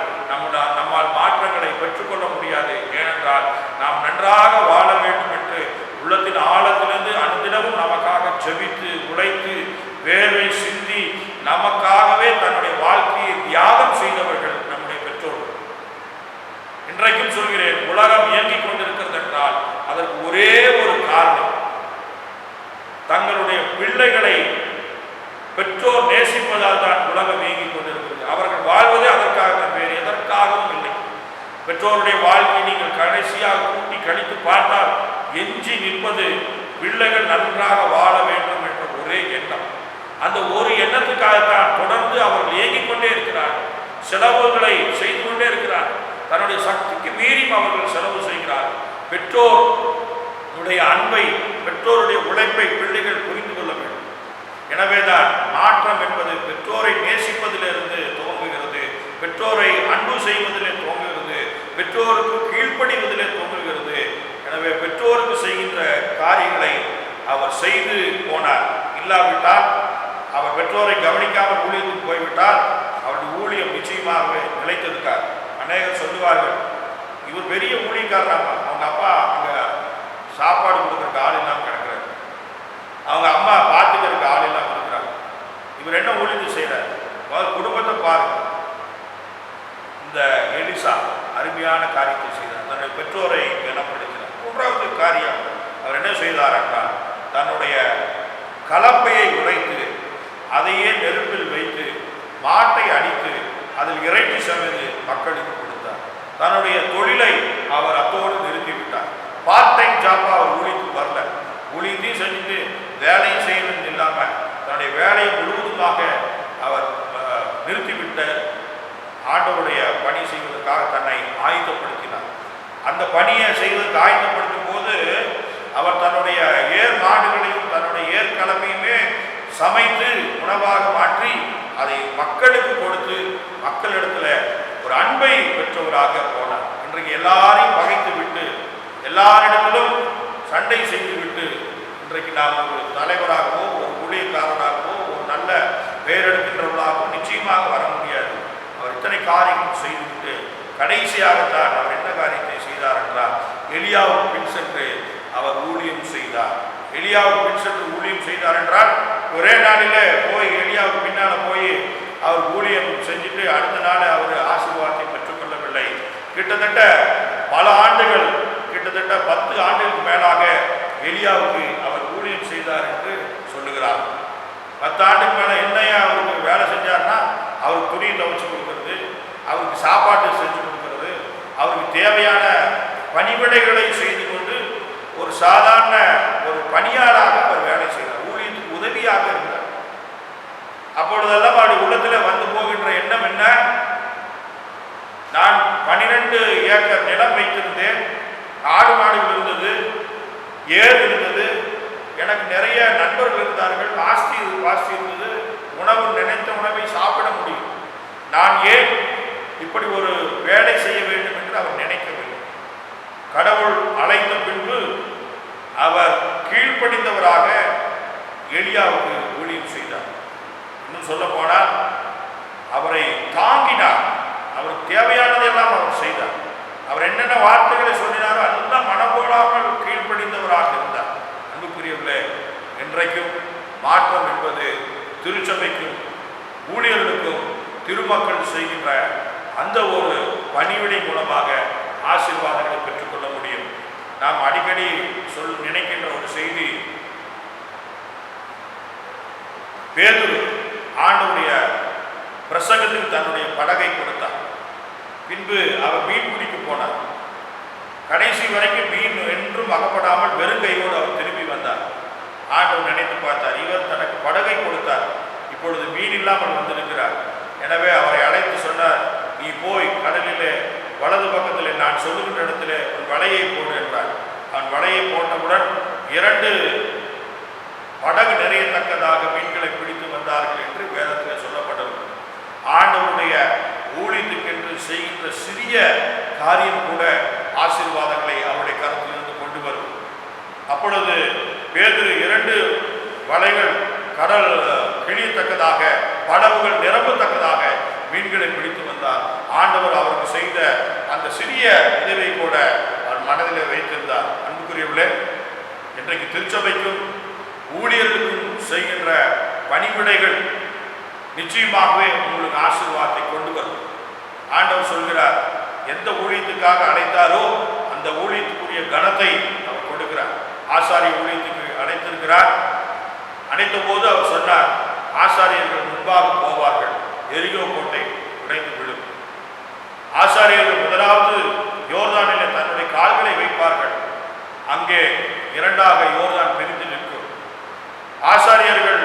நம்மால் மாற்றங்களை பெற்றுக்கொள்ள முடியாது. ஏனென்றால் நாம் நன்றாக வாழ வேண்டும் என்று உள்ளத்தின் ஆழத்திலிருந்து அனுதினமும் நமக்காக ஜெபித்து உழைத்து வேர்வை சிந்தி நமக்காகவே தன்னுடைய வாழ்க்கையை தியாகம் செய்தவர்கள் நம்முடைய பெற்றோர்கள். இன்றைக்கும் சொல்கிறேன், உலகம் இயங்கிக் கொண்டிருக்கிறது என்றால் அதற்கு ஒரே ஒரு காரணம், தங்களுடைய பிள்ளைகளை பெற்றோர் நேசிப்பதால் தான் உலகம் இயங்கிக் கொண்டிருக்கிறது. அவர்கள் வாழ்வதே அதற்காக, வேறு எதற்காகவும் இல்லை. பெற்றோருடைய வாழ்க்கை நீங்கள் கடைசியாக கூட்டி கழித்து பார்த்தால் எஞ்சி நிற்பது பிள்ளைகள் நன்றாக வாழ வேண்டும் என்ற ஒரே எண்ணம். அந்த ஒரு எண்ணத்துக்காகத்தான் தொடர்ந்து அவர்கள் இயங்கிக் கொண்டே இருக்கிறார்கள். செலவுகளை செய்து கொண்டே இருக்கிறார்கள். தன்னுடைய சக்திக்கு மீறியும் அவர்கள் செலவு செய்கிறார்கள். பெற்றோருடைய அன்பை, பெற்றோருடைய உழைப்பை பிள்ளைகள் புரிந்து கொள்ள வேண்டும். எனவேதான் மாற்றம் என்பது பெற்றோரை நேசிப்பதிலிருந்து துவங்குகிறது, பெற்றோரை அன்பு செய்வதிலே துவங்குகிறது, பெற்றோருக்கு கீழ்ப்படிவதிலே துவங்குகிறது. எனவே பெற்றோருக்கு செய்கின்ற காரியங்களை அவர் செய்து போனார். இல்லாவிட்டால் அவர் பெற்றோரை கவனிக்காமல் ஊழியத்துக்கு போய்விட்டால் அவருடைய ஊழியம் நிச்சயமாகவே நிலைத்திருக்கார். அநேகர் சொல்லுவார்கள், இவர் பெரிய ஊழியக்காரராங்க, அவங்க அப்பா அங்கே சாப்பாடு கொடுக்குறக்கு ஆள் இல்லாமல் கிடக்கிறார், அவங்க அம்மா பார்த்துக்கிறதுக்கு ஆள் இல்லாமல் இருக்கிறாங்க, இவர் என்ன ஊழியம் செய்கிறார், குடும்பத்தை பாருங்க. இந்த எலிசா அருமையான காரியத்தை செய்தார், தன்னுடைய பெற்றோரை கனப்படுத்தினார். மூன்றாவது காரியம் அவர் என்ன செய்தார் என்றால், தன்னுடைய கலப்பையை உடைத்து அதையே நெருப்பில் வைத்து மாட்டை அடித்து அதில் இறைச்சி சமைத்து மக்களுக்கு கொடுத்தார். தன்னுடைய தொழிலை அவர் அத்தோடு நிறுத்திவிட்டார். பார்ட் டைம் ஜாப்பா அவர் ஊழியத்துக்கு வரல, ஊழியத்தையும் செஞ்சுட்டு வேலையும் செய்யணும்னு இல்லாமல் தன்னுடைய வேலையை முழுவதுமாக அவர் நிறுத்திவிட்ட ஆண்டவருடைய பணி செய்வதற்காக தன்னை ஆயுதப்படுத்தினார். அந்த பணியை செய்வதற்கு ஆயுதப்படுத்தும் போது அவர் தன்னுடைய ஏர் மாடுகளையும் தன்னுடைய ஏர் கலப்பையுமே சமைத்து உணவாக மாற்றி அதை மக்களுக்கு கொடுத்து மக்களிடத்துல ஒரு அன்பை பெற்றவராக போனார். இன்றைக்கு எல்லாரையும் பகைத்து விட்டு எல்லாரிடத்திலும் சண்டை செய்து விட்டு இன்றைக்கு நாம் ஒரு தலைவராகவோ ஒரு ஊழியக்காரராகவோ ஒரு நல்ல பெயரெடுக்கின்றவர்களாகவோ நிச்சயமாக வர முடியாது. அவர் இத்தனை காரியங்கள் செய்துவிட்டு கடைசியாகத்தான் அவர் என்ன காரியத்தை செய்தார் என்றால், எலியாவுக்கு பின் சென்று அவர் ஊழியம் செய்தார். எலியாவுக்கு பின் சென்று ஊழியம் செய்தார் என்றால் ஒரே நாளில் போய் எலியாவுக்கு பின்னால் போய் அவர் ஊழியம் செஞ்சுட்டு அடுத்த நாள் அவர் ஆசீர்வாதத்தை பெற்றுக்கொள்ளவில்லை. கிட்டத்தட்ட பல ஆண்டுகள், கிட்டத்தட்ட 10 ஆண்டுகளுக்கு மேலாக எலியாவுக்கு அவர் ஊழியம் செய்தார் என்று சொல்லுகிறார். 10 ஆண்டுக்கு மேலே என்னையா அவருக்கு வேலை செஞ்சார்னா, அவருக்கு துணியை துவைச்சு கொடுக்கறது, அவருக்கு சாப்பாட்டு செஞ்சு கொடுக்கறது, அவருக்கு தேவையான பணிவிடைகளை செய்து கொண்டு ஒரு சாதாரண ஒரு பணியாளராக அவர் வேலை செய்தார், ஊழியத்துக்கு உதவியாக இருந்தார். அப்பொழுதெல்லாம் அவருடைய உள்ளத்தில் வந்து போகின்ற எண்ணம் என்ன, நான் 12 ஏக்கர் நிலம் வைத்திருந்தேன், ஆடு மாடுகள் இருந்தது, ஏர் இருந்தது, எனக்கு நிறைய நண்பர்கள் இருந்தார்கள், ஆஸ்தி இருந்தது, உணவு நினைத்த உணவை சாப்பிட முடியும். நான் ஏன் இப்படி ஒரு வேலை செய்ய வேண்டும் என்று அவர் நினைக்கவில்லை. கடவுள் அழைத்த பின்பு அவர் கீழ்ப்படிந்தவராக எலியாவுக்கு ஊழியம் செய்தார். இன்னும் சொல்ல போனால் அவரை தாங்கினார். அவருக்கு தேவையானதெல்லாம் அவர் செய்தார். அவர் என்னென்ன வார்த்தைகளை சொல்லினாரோ அதெல்லாம் மனப்போடாமல் கீழ்ப்படிந்தவராக இருந்தார். அன்புக்குரியவர்களே, இன்றைக்கும் மாற்றம் என்பது திருச்சபைக்கும் ஊழியர்களுக்கும் திருமக்கள் செய்கின்ற அந்த ஒரு பணிவிடை மூலமாக ஆசீர்வாதங்களை பெற்றுக்கொள்ள முடியும். நாம் அடிக்கடி நினைக்கின்ற ஒரு செய்தி, பேதுரு ஆண்டவருடைய பிரசங்கத்துக்கு தன்னுடைய படகை கொடுத்தார். பின்பு அவர் மீன் பிடிக்க போனார். கடைசி வரைக்கும் மீன் என்றும் அகப்படாமல் வெறுங்கையோடு அவர் திரும்பி வந்தார். ஆண்டவர் நினைத்து பார்த்தார், இவர் தனக்கு படகை கொடுத்தார், இப்பொழுது மீன் இல்லாமல் வந்திருக்கிறார். எனவே அவரை அழைத்து சொன்னார், நீ போய் கடலிலே வலது பக்கத்தில் நான் சொல்லுகின்ற இடத்துல ஒரு வலையை போடு என்றார். அவன் வலையை போட்டவுடன் 2 படகு நிறையத்தக்கதாக மீன்களை பிடித்து வந்தார்கள் என்று வேதத்தில் சொல்லப்பட்டது. ஆண்டவருடைய ஊழியத்துக்கென்று செய்கின்ற சிறிய காரியம் கூட ஆசீர்வாதங்களை அவருடைய கருத்திலிருந்து கொண்டு வரும். அப்பொழுது பேதுரு 2 வலைகள் கடல் கிழியத்தக்கதாக, படகுகள் நிரம்பத்தக்கதாக மீன்களை பிடித்து வந்தார். ஆண்டவர் அவருக்கு செய்த அந்த சிறிய உதவியை கூட அவர் மனதில் வைத்திருந்தார். அன்புக்குரியவர்களே, இன்றைக்கு திருச்சபைக்கும் ஊழியர்களுக்கும் செய்கின்ற பணிவிடைகள் நிச்சயமாகவே உங்களுக்கு ஆசீர்வாதத்தை கொண்டு வரும். ஆண்டவர் சொல்கிறார், எந்த ஊழியத்துக்காக அழைத்தாரோ அந்த ஊழியத்துக்குரிய கனத்தை அவர் கொடுக்கிறார். ஆசாரிய ஊழியத்துக்கு அழைத்திருக்கிறார். அழைத்த போது அவர் சொன்னார், ஆசாரியர்கள் முன்பாக போவார்கள், எரிகோ கோட்டை உடைந்து விடும். ஆசாரியர்கள் முதலாவது யோர்தானிலே தன்னுடைய கால்களை வைப்பார்கள், அங்கே 2ஆக யோர்தான் பிரிந்து நிற்கும். ஆசாரியர்கள்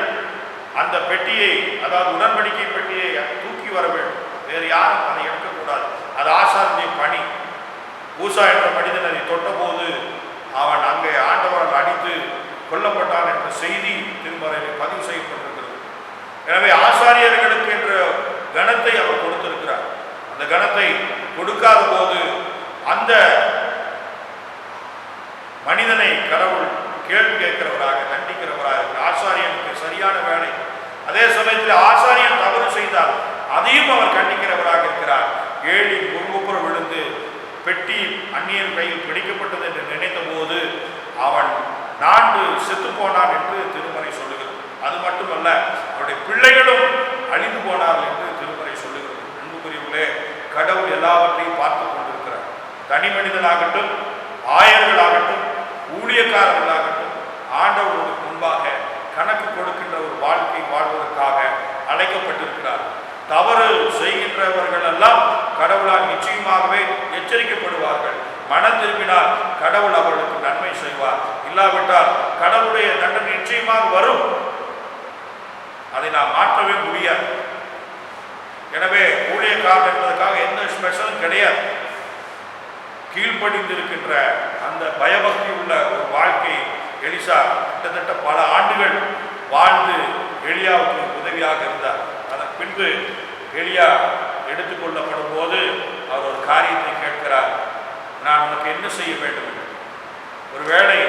அந்த பெட்டியை, அதாவது உடன்படிக்கை பெட்டியை தூக்கி வர வேண்டும், வேறு யாரும் அதை எடுக்கக்கூடாது. அது ஆசாரியனுடைய பணி. ஊசா என்ற மனிதன் அதை தொட்டபோது அவன் அங்கே ஆண்டவரால் அடித்து கொல்லப்பட்டான் என்ற செய்தி திருமறையில் பதிவு செய்யப்பட்டிருக்கிறது. எனவே ஆசாரியர்களுக்கு என்ற கனத்தை அவர் கொடுத்திருக்கிறார். அந்த கனத்தை கொடுக்காத போது அந்த மனிதனை கடவுள் கேள்வி கேட்கிறவராக, தண்டிக்கிறவராக. ஆசாரியனுக்கு சரியான வேலை. அதே சமயத்தில் ஆசாரியன் தவறு செய்தால் அதையும் அவர் கண்டிக்கிறவராக இருக்கிறார். ஏழி முன்புற விழுந்து பெட்டி அந்நியன் கையில் பிடிக்கப்பட்டது என்று நினைத்த போது அவன் 4 செத்து போனான் என்று திருமறை சொல்லுகிறது. அது மட்டுமல்ல, அவருடைய பிள்ளைகளும் அழிந்து போனார்கள் என்று திருமறை சொல்லுகிறது. அன்புக்குரியவர்களே, கடவுள் எல்லாவற்றையும் பார்த்து கொண்டிருக்கிறார். தனி மனிதனாகட்டும், ஆயர்களாகட்டும், ஊழியக்காரர்களாகட்டும், ஆண்டவர்களுக்கு முன்பாக கணக்கு கொடுக்கின்ற ஒரு வாழ்க்கை வாழ்வதற்காக அழைக்கப்பட்டிருக்கிறார். தவறு செய்கின்றவர்கள் எல்லாம் கடவுளால் நிச்சயமாகவே எச்சரிக்கப்படுவார்கள். மனம் திரும்பினால் கடவுள் அவர்களுக்கு நன்மை செய்வார். இல்லாவிட்டால் கடவுளுடைய தண்டனை நிச்சயமாக வரும். அதை நாம் மாற்றவே முடியாது. எனவே ஊழியக்காரர் என்பதற்காக எந்த ஸ்பெஷலும் கிடையாது. கீழ்ப்படிந்திருக்கின்ற அந்த பயபக்தி உள்ள ஒரு வாழ்க்கை எலிசா கிட்டத்தட்ட பல ஆண்டுகள் வாழ்ந்து எலியாவுக்கு உதவியாக இருந்தார். அதன் பின்பு எலியா எடுத்துக்கொள்ளப்படும் போது அவர் ஒரு காரியத்தை கேட்கிறார், நான் உனக்கு என்ன செய்ய வேண்டும் என்று. ஒருவேளை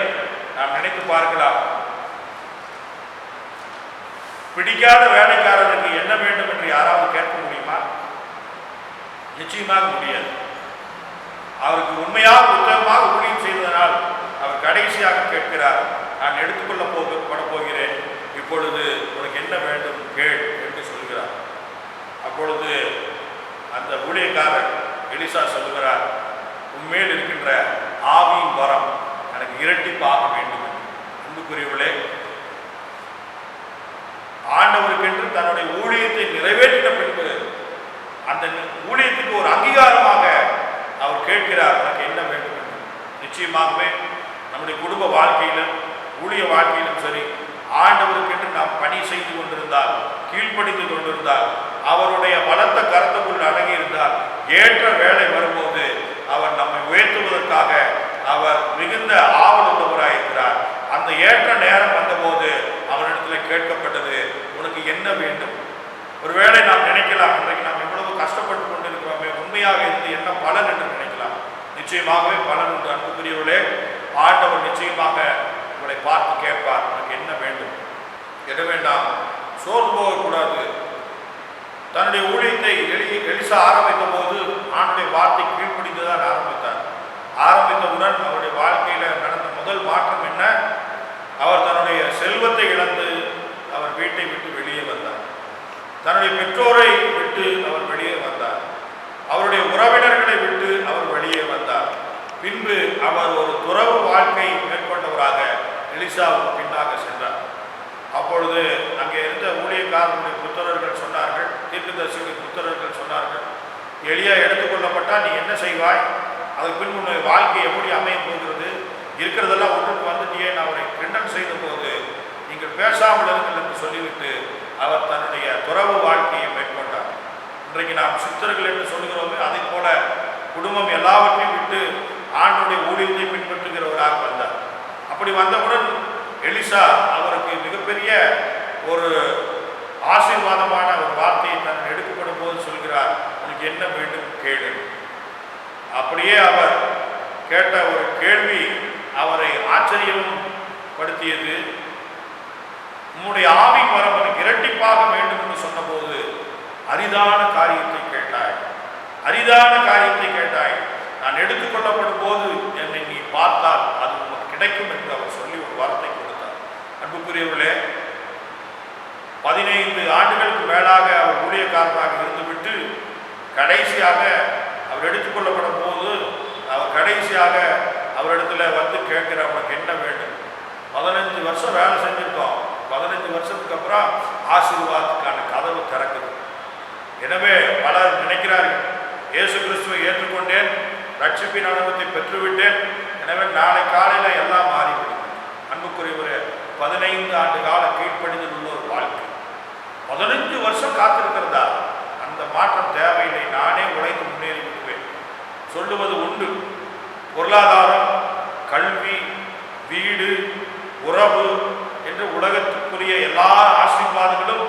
நாம் நினைத்து பார்க்கலாம், பிடிக்காத வேலைக்காரருக்கு என்ன வேண்டும் என்று யாராவது கேட்க முடியுமா? நிச்சயமாக முடியாது. அவருக்கு உண்மையாக உத்தமமாக ஊழியம் செய்ததனால் அவர் கடைசியாக கேட்கிறார், நான் எடுத்துக்கொள்ள போகிறேன், இப்பொழுது உனக்கு என்ன வேண்டும் கேள் என்று சொல்கிறார். அப்பொழுது அந்த ஊழியக்காரர் எலிசா சொல்லுகிறார், உண்மையில் இருக்கின்ற ஆவியின் வரம் எனக்கு இரட்டிப்பாக வேண்டும் என்று. அன்புக்குரியவர்களே, ஆண்டவருக்கென்று தன்னுடைய ஊழியத்தை நிறைவேற்றின பின்பு அந்த ஊழியத்துக்கு ஒரு அங்கீகாரமாக அவர் கேட்கிறார், உனக்கு என்ன வேண்டும் என்று. நிச்சயமாகவே நம்முடைய குடும்ப வாழ்க்கையிலும் ஊழிய வாழ்க்கையிலும் சரி, ஆண்டவருக்கென்று நாம் பணி செய்து கொண்டிருந்தால், கீழ்ப்படிந்து கொண்டிருந்தால், அவருடைய பலத்த கருத்துக்குள் அடங்கி இருந்தால், ஏற்ற வேலை வரும்போது அவர் நம்மை உயர்த்துவதற்காக அவர் மிகுந்த ஆவல் உள்ளவராயிருக்கிறார். அந்த ஏற்ற நேரம் வந்தபோது அவரிடத்தில் கேட்கப்பட்டது, உனக்கு என்ன வேண்டும்? ஒருவேளை நாம் நினைக்கலாம், இன்றைக்கு நாம் எவ்வளவு கஷ்டப்பட்டு கொண்டிருக்கிறோமே, உண்மையாக இருந்து என்ன பலன் என்று நினைக்கலாம். நிச்சயமாகவே பலன் உண்டு. அன்புக்குரியவர்களே, ஆண்டவர் நிச்சயமாக உங்களை பார்த்து கேட்பார், உனக்கு என்ன வேண்டும்? எட வேண்டாம், சோர்ந்து போகக்கூடாது. தன்னுடைய ஊழியத்தை எலிசா ஆரம்பித்த போது ஆண்டுடைய வார்த்தை கீழ்ப்படிந்துதான் ஆரம்பித்தார். ஆரம்பித்தவுடன் அவருடைய வாழ்க்கையில நடந்த முதல் மாற்றம் என்ன? அவர் தன்னுடைய செல்வத்தை இழந்து அவர் வீட்டை விட்டு வெளியே வந்தார். தன்னுடைய பெற்றோரை விட்டு அவர் வெளியே வந்தார். அவருடைய உறவினர்களை விட்டு அவர் வெளியே வந்தார். பின்பு அவர் ஒரு துறவு வாழ்க்கை மேற்கொண்டவராக எலிசாவுக்கு பின்னாக சென்றார். அப்பொழுது அங்கே இருந்த ஊழியக்காரர்களுடைய புத்திரர்கள் சொன்னார்கள், தீர்க்கதரிசியுடைய புத்திரர்கள் சொன்னார்கள், எலியா எடுத்துக்கொள்ளப்பட்டால் நீ என்ன செய்வாய்? அதுக்கு பின் உன்னுடைய வாழ்க்கை எப்படி அமைய போகிறது? இருக்கிறதெல்லாம் ஒன்றுக்கு வந்துட்டியே. அவரை கிண்டல் செய்த போது நீங்கள் பேசாமல் இருங்கள் என்று சொல்லிவிட்டு அவர் தன்னுடைய துறவு வாழ்க்கையை மேற்கொண்டார். இன்றைக்கு நாம் சித்தர்கள் என்று சொல்கிறோமே, அதை போல குடும்பம் எல்லாவற்றையும் விட்டு ஆண்டுடைய ஊழியத்தை பின்பற்றுகிறவராக வந்தார். அப்படி வந்தவுடன் எலிசா அவருக்கு மிகப்பெரிய ஒரு ஆசீர்வாதமான ஒரு வார்த்தையை தன் எடுக்கப்படும் போது சொல்கிறார், உனக்கு என்ன வேண்டும் கேளு. அப்படியே அவர் கேட்ட ஒரு கேள்வி அவரை ஆச்சரியம் படுத்தியது. உன்னுடைய ஆவி வரம் எனக்கு இரட்டிப்பாக வேண்டும் என்று சொன்னபோது, அரிதான காரியத்தை கேட்டாய், அரிதான காரியத்தை கேட்டாய். நான் எடுத்துக்கொள்ளப்படும் போது என்னை நீ பார்த்தால் அது உனக்கு கிடைக்கும் என்று அவர் சொல்லி ஒரு வார்த்தை கொடுத்தார். அன்புக்குரியவர்களே, 15 ஆண்டுகளுக்கு மேலாக அவர் ஊழியக்காரராக இருந்துவிட்டு கடைசியாக அவர் எடுத்துக்கொள்ளப்படும் போது அவர் கடைசியாக அவரிடத்துல வந்து கேட்கிற, அவனுக்கு என்ன வேண்டும்? 15 வருஷம் வேலை செஞ்சிருக்கோம். 15 வருஷத்துக்கு அப்புறம் ஆசீர்வாதத்துக்கான கதவு திறக்குது. எனவே பலர் நினைக்கிறார்கள், இயேசு கிறிஸ்துவை ஏற்றுக்கொண்டேன், ரட்சிப்பின் அனுபவத்தை பெற்றுவிட்டேன், எனவே நாளை காலையில் எல்லாம் மாறிவிடும். அன்புக்குரியவரே, 15 ஆண்டு கால கீழ்ப்படிதல் உள்ள ஒரு வாழ்க்கை, 15 வருஷம் காத்திருக்கிறதா? அந்த மாற்றம் தேவையில்லை. நானே உழைத்து முன்னேறி விடுவேன் சொல்லுவது உண்டு. பொருளாதாரம், கல்வி, வீடு, உறவு என்று உலகத்துக்குரிய எல்லா ஆசீர்வாதங்களும்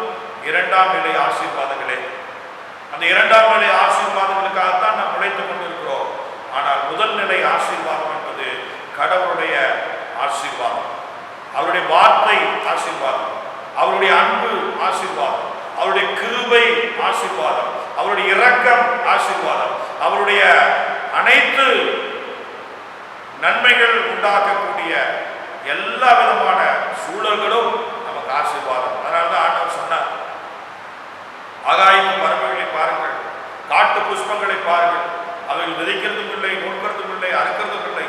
2ஆம் நிலை ஆசீர்வாதங்களே. அந்த 2ஆம் நிலை ஆசீர்வாதங்களுக்காகத்தான் நாம் உழைத்துக் கொண்டிருக்கிறோம். ஆனால் முதல் நிலை ஆசீர்வாதம் என்பது கடவுளுடைய ஆசீர்வாதம், அவருடைய வார்த்தை ஆசீர்வாதம், அவருடைய அன்பு ஆசீர்வாதம், அவருடைய கிருபை ஆசீர்வாதம், அவருடைய இரக்கம் ஆசீர்வாதம், அவருடைய அனைத்து நன்மைகள் உண்டாக்கக்கூடிய எல்லா விதமான சூழல்களும் நமக்கு ஆசீர்வாதம். அதனால்தான் ஆண்டவர் சொன்னார், ஆகாயத்து பறவைகளை பாருங்கள், காட்டு புஷ்பங்களை பாருங்கள், அவைகள் விதைக்கிறதும் இல்லை, நோக்கிறதும் இல்லை, அறுக்கிறதும் இல்லை,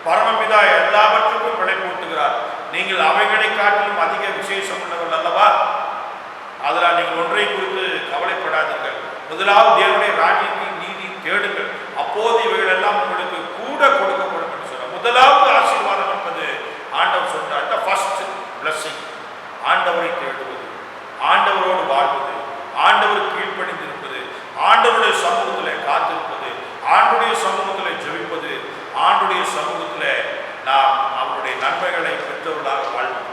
பரமபிதா எல்லாவற்றுக்கும் விளை போட்டுகிறார். நீங்கள் அவைகளை காட்டிலும் அதிக விசேஷம் உள்ளவர்கள் அல்லவா? அதனால் நீங்கள் ஒன்றை குறித்து கவலைப்படாதீர்கள். முதலாவது தேவனுடைய ராஜ்யத்தின் நீதி தேடுங்கள், அப்போது இவைகள் எல்லாம் உங்களுக்கு கூட கொடுக்கப்படும் என்று சொல்றார். முதலாவது ஆசீர்வாதம் என்பது ஆண்டவர் சொன்னார், ஃபர்ஸ்ட் பிளஸிங், ஆண்டவரை தேடுவது, ஆண்டவரோடு வாழ்வது, ஆண்டவருக்கு கீழ்ப்படிந்திருப்பது, ஆண்டவருடைய சமூகத்தில் காத்திருப்பது, ஆண்டுடைய சமூகத்தில் ஜெபிப்பது, ஆண்டுடைய சமூகத்தில் நாம் அவருடைய நன்மைகளை பெற்றவர்களாக வாழ்வோம்.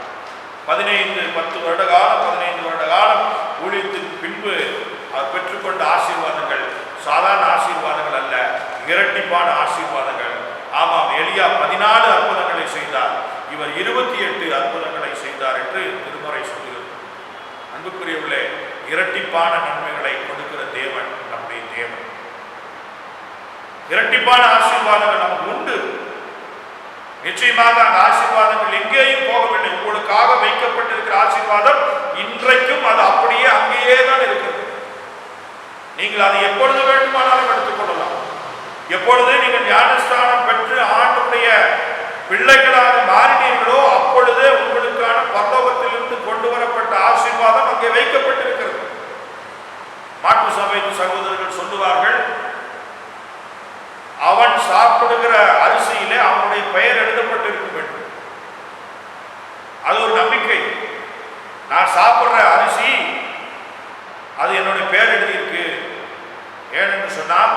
10 வருட காலம் 15 வருட காலம் ஊழியத்திற்கு பின்பு அவர் பெற்றுக்கொண்ட ஆசீர்வாதங்கள் சாதாரண ஆசீர்வாதங்கள் அல்ல, இரட்டிப்பான ஆசீர்வாதங்கள். ஆமாம், எலியா 14 அற்புதங்களை செய்தார், இவர் 28 அற்புதங்களை செய்தார் என்று திருமறை சொல்கிறது. அன்புக்குரியவர்களே, இரட்டிப்பான நன்மைகளை கொடுக்கிற தேவன் நம்முடைய தேவன். இரட்டிப்பான ஆசீர்வாதங்கள் நமக்கு உண்டு. நிச்சயமாக அந்த ஆசீர்வாதங்கள் எங்கேயும் போகவில்லை. உங்களுக்காக வைக்கப்பட்டிருக்கிற ஆசீர்வாதம் இன்றைக்கும் அது அப்படியே அங்கேயே தான் இருக்கிறது. நீங்கள் அதை எப்பொழுது வேண்டுமானாலும் எடுத்துக்கொள்ளலாம். எப்பொழுது நீங்கள் ஞானஸ்தானம் பெற்று ஆண்டுடைய பிள்ளைகளாக மாறினீர்களோ அப்பொழுதே உங்களுக்கான பரலோகத்திலிருந்து கொண்டு வரப்பட்ட ஆசீர்வாதம் அங்கே வைக்கப்பட்டிருக்கிறது. மாற்று சபைக்கு சகோதரர்கள் சொல்லுவார்கள், அவன் சாப்பிடுகிற அரிசியிலே அவனுடைய பெயர் எழுதப்பட்டிருக்கும் என்று. அது ஒரு நம்பிக்கை. நான் சாப்பிடுற அரிசி அது என்னுடைய பெயர் எழுதியிருக்கு. ஏனென்று சொன்னால்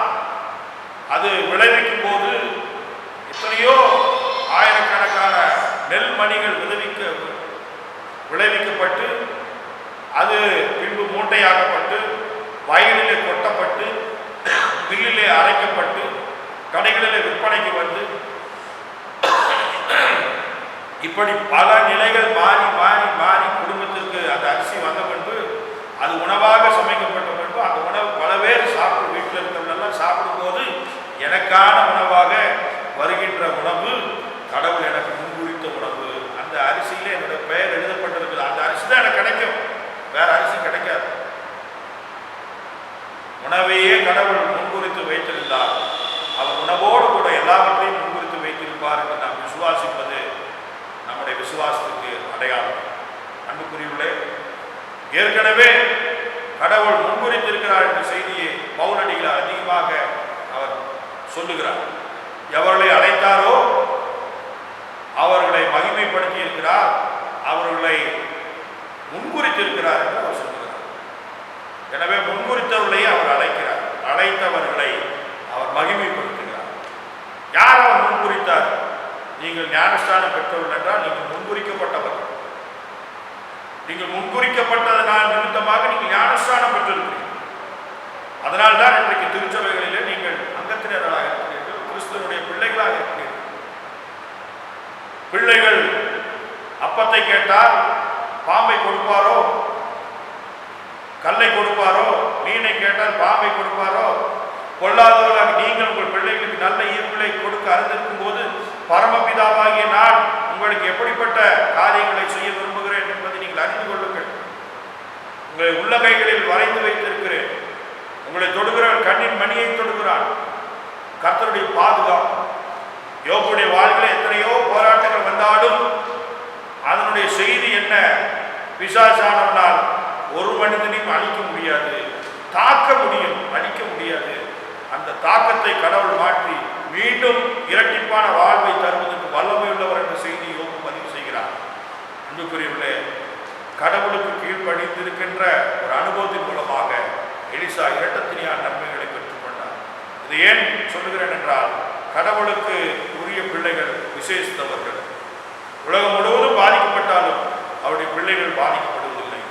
அது விளைவிக்கும் போது எத்தனையோ நெல் மணிகள் விளைவிக்கப்பட்டு அது பின்பு மூட்டையாக்கப்பட்டு வயலிலே கொட்டப்பட்டு மில்லிலே அரைக்கப்பட்டு கடைகளிலே விற்பனைக்கு வந்து இப்படி பல நிலைகள் மாறி மாறி மாறி குடும்பத்திற்கு அந்த அரிசி வந்த பின்பு அது உணவாக சமைக்கப்பட்ட பின்பு அந்த உணவு பல பேர் சாப்பிட்டு வீட்டில் இருக்கிறவங்களெல்லாம் சாப்பிடும்போது எனக்கான உணவாக வருகின்ற உணவு கடவுள் எனக்கு முன்குறித்த உணவு. அந்த அரிசியில என்னுடைய பெயர் எழுதப்பட்டிருக்குது. அந்த அரிசி தான் எனக்கு கிடைக்கும், வேற அரிசி கிடைக்காது. உணவையே கடவுள் முன்குறித்து வைத்திருந்தார். அவர் உணவோடு கூட எல்லாவற்றையும் முன்குறித்து வைத்திருப்பார் என்று நாம் விசுவாசிப்பது நம்முடைய விசுவாசத்துக்கு அடையாளம். அன்புக்குரியவர்களே, ஏற்கனவே கடவுள் முன்குறித்திருக்கிறார் என்ற செய்தியை பவுலடிகளார் அதிகமாக அவர் சொல்லுகிறார். எவர்களை அழைத்தாரோ அவர்களை மகிமைப்படுத்தி இருக்கிறார், அவர்களை முன்குறித்திருக்கிறார் என்று அவர் சொல்லுகிறார். எனவே முன்குறித்தவர்களையே அவர் அழைக்கிறார், அழைத்தவர்களை அவர் மகிமைப்படுத்துகிறார். யார் அவர் முன்குறித்தார்? நீங்கள் ஞானஸ்தானம் பெற்றவர்கள் என்றால் நீங்கள் முன்குறிக்கப்பட்டவர்கள். நீங்கள் முன்குறிக்கப்பட்டதனால் நிமித்தமாக நீங்கள் ஞானஸ்தானம் பெற்றிருக்கிறீர்கள். அதனால்தான் இன்றைக்கு திருச்சபைகளிலே நீங்கள் அங்கத்தினர்களாக இருக்கிறீர்கள், கிறிஸ்துவனுடைய பிள்ளைகளாக இருக்கிறீர்கள். பிள்ளைகள் அப்பத்தை கேட்டால் பாம்பை கொடுப்பாரோ, கல்லை கொடுப்பாரோ, மீனை கேட்டால் பாம்பை கொடுப்பாரோ? கொள்ளாதவர்களாக நீங்கள் உங்கள் பிள்ளைகளுக்கு நல்ல ஈவுகளை கொடுக்க அறிந்திருக்கும் போது பரமபிதாவாகிய நான் உங்களுக்கு எப்படிப்பட்ட காரியங்களை செய்ய விரும்புகிறேன் என்பதை நீங்கள் அறிந்து கொள்ளுங்கள். உங்களை உள்ள கைகளில் வரைந்து வைத்திருக்கிறேன். உங்களை தொடுகிறவன் கண்ணின் மணியை தொடுகிறான். கர்த்தருடைய பாதுகாப்பு. யோபுடைய வாழ்விலே எத்தனையோ போராட்டங்கள் வந்தாலும் அதனுடைய செய்தி என்ன? பிசாசானவனால் ஒரு மனிதனையும் அழிக்க முடியாது, தாக்க முடியும், அழிக்க முடியாது. அந்த தாக்கத்தை கடவுள் மாற்றி மீண்டும் இரட்டிப்பான வாழ்வை தருவதற்கு வல்லமை உள்ளவர் என்ற செய்தி யோபு பதிவு செய்கிறார். அன்புக்குரியவர்களே, கடவுளுக்கு கீழ்ப்படிந்திருக்கின்ற ஒரு அனுபவத்தின் மூலமாக எலிசா இரட்டத்தினியான நன்மைகளை பெற்றுக்கொண்டார். இது ஏன் சொல்லுகிறேன் என்றால், கடவுளுக்கு உரிய பிள்ளைகள் விசேஷித்தவர்கள். உலகம் முழுவதும் பாதிக்கப்பட்டாலும் அவருடைய பிள்ளைகள் பாதிக்கப்படுவதில்லை.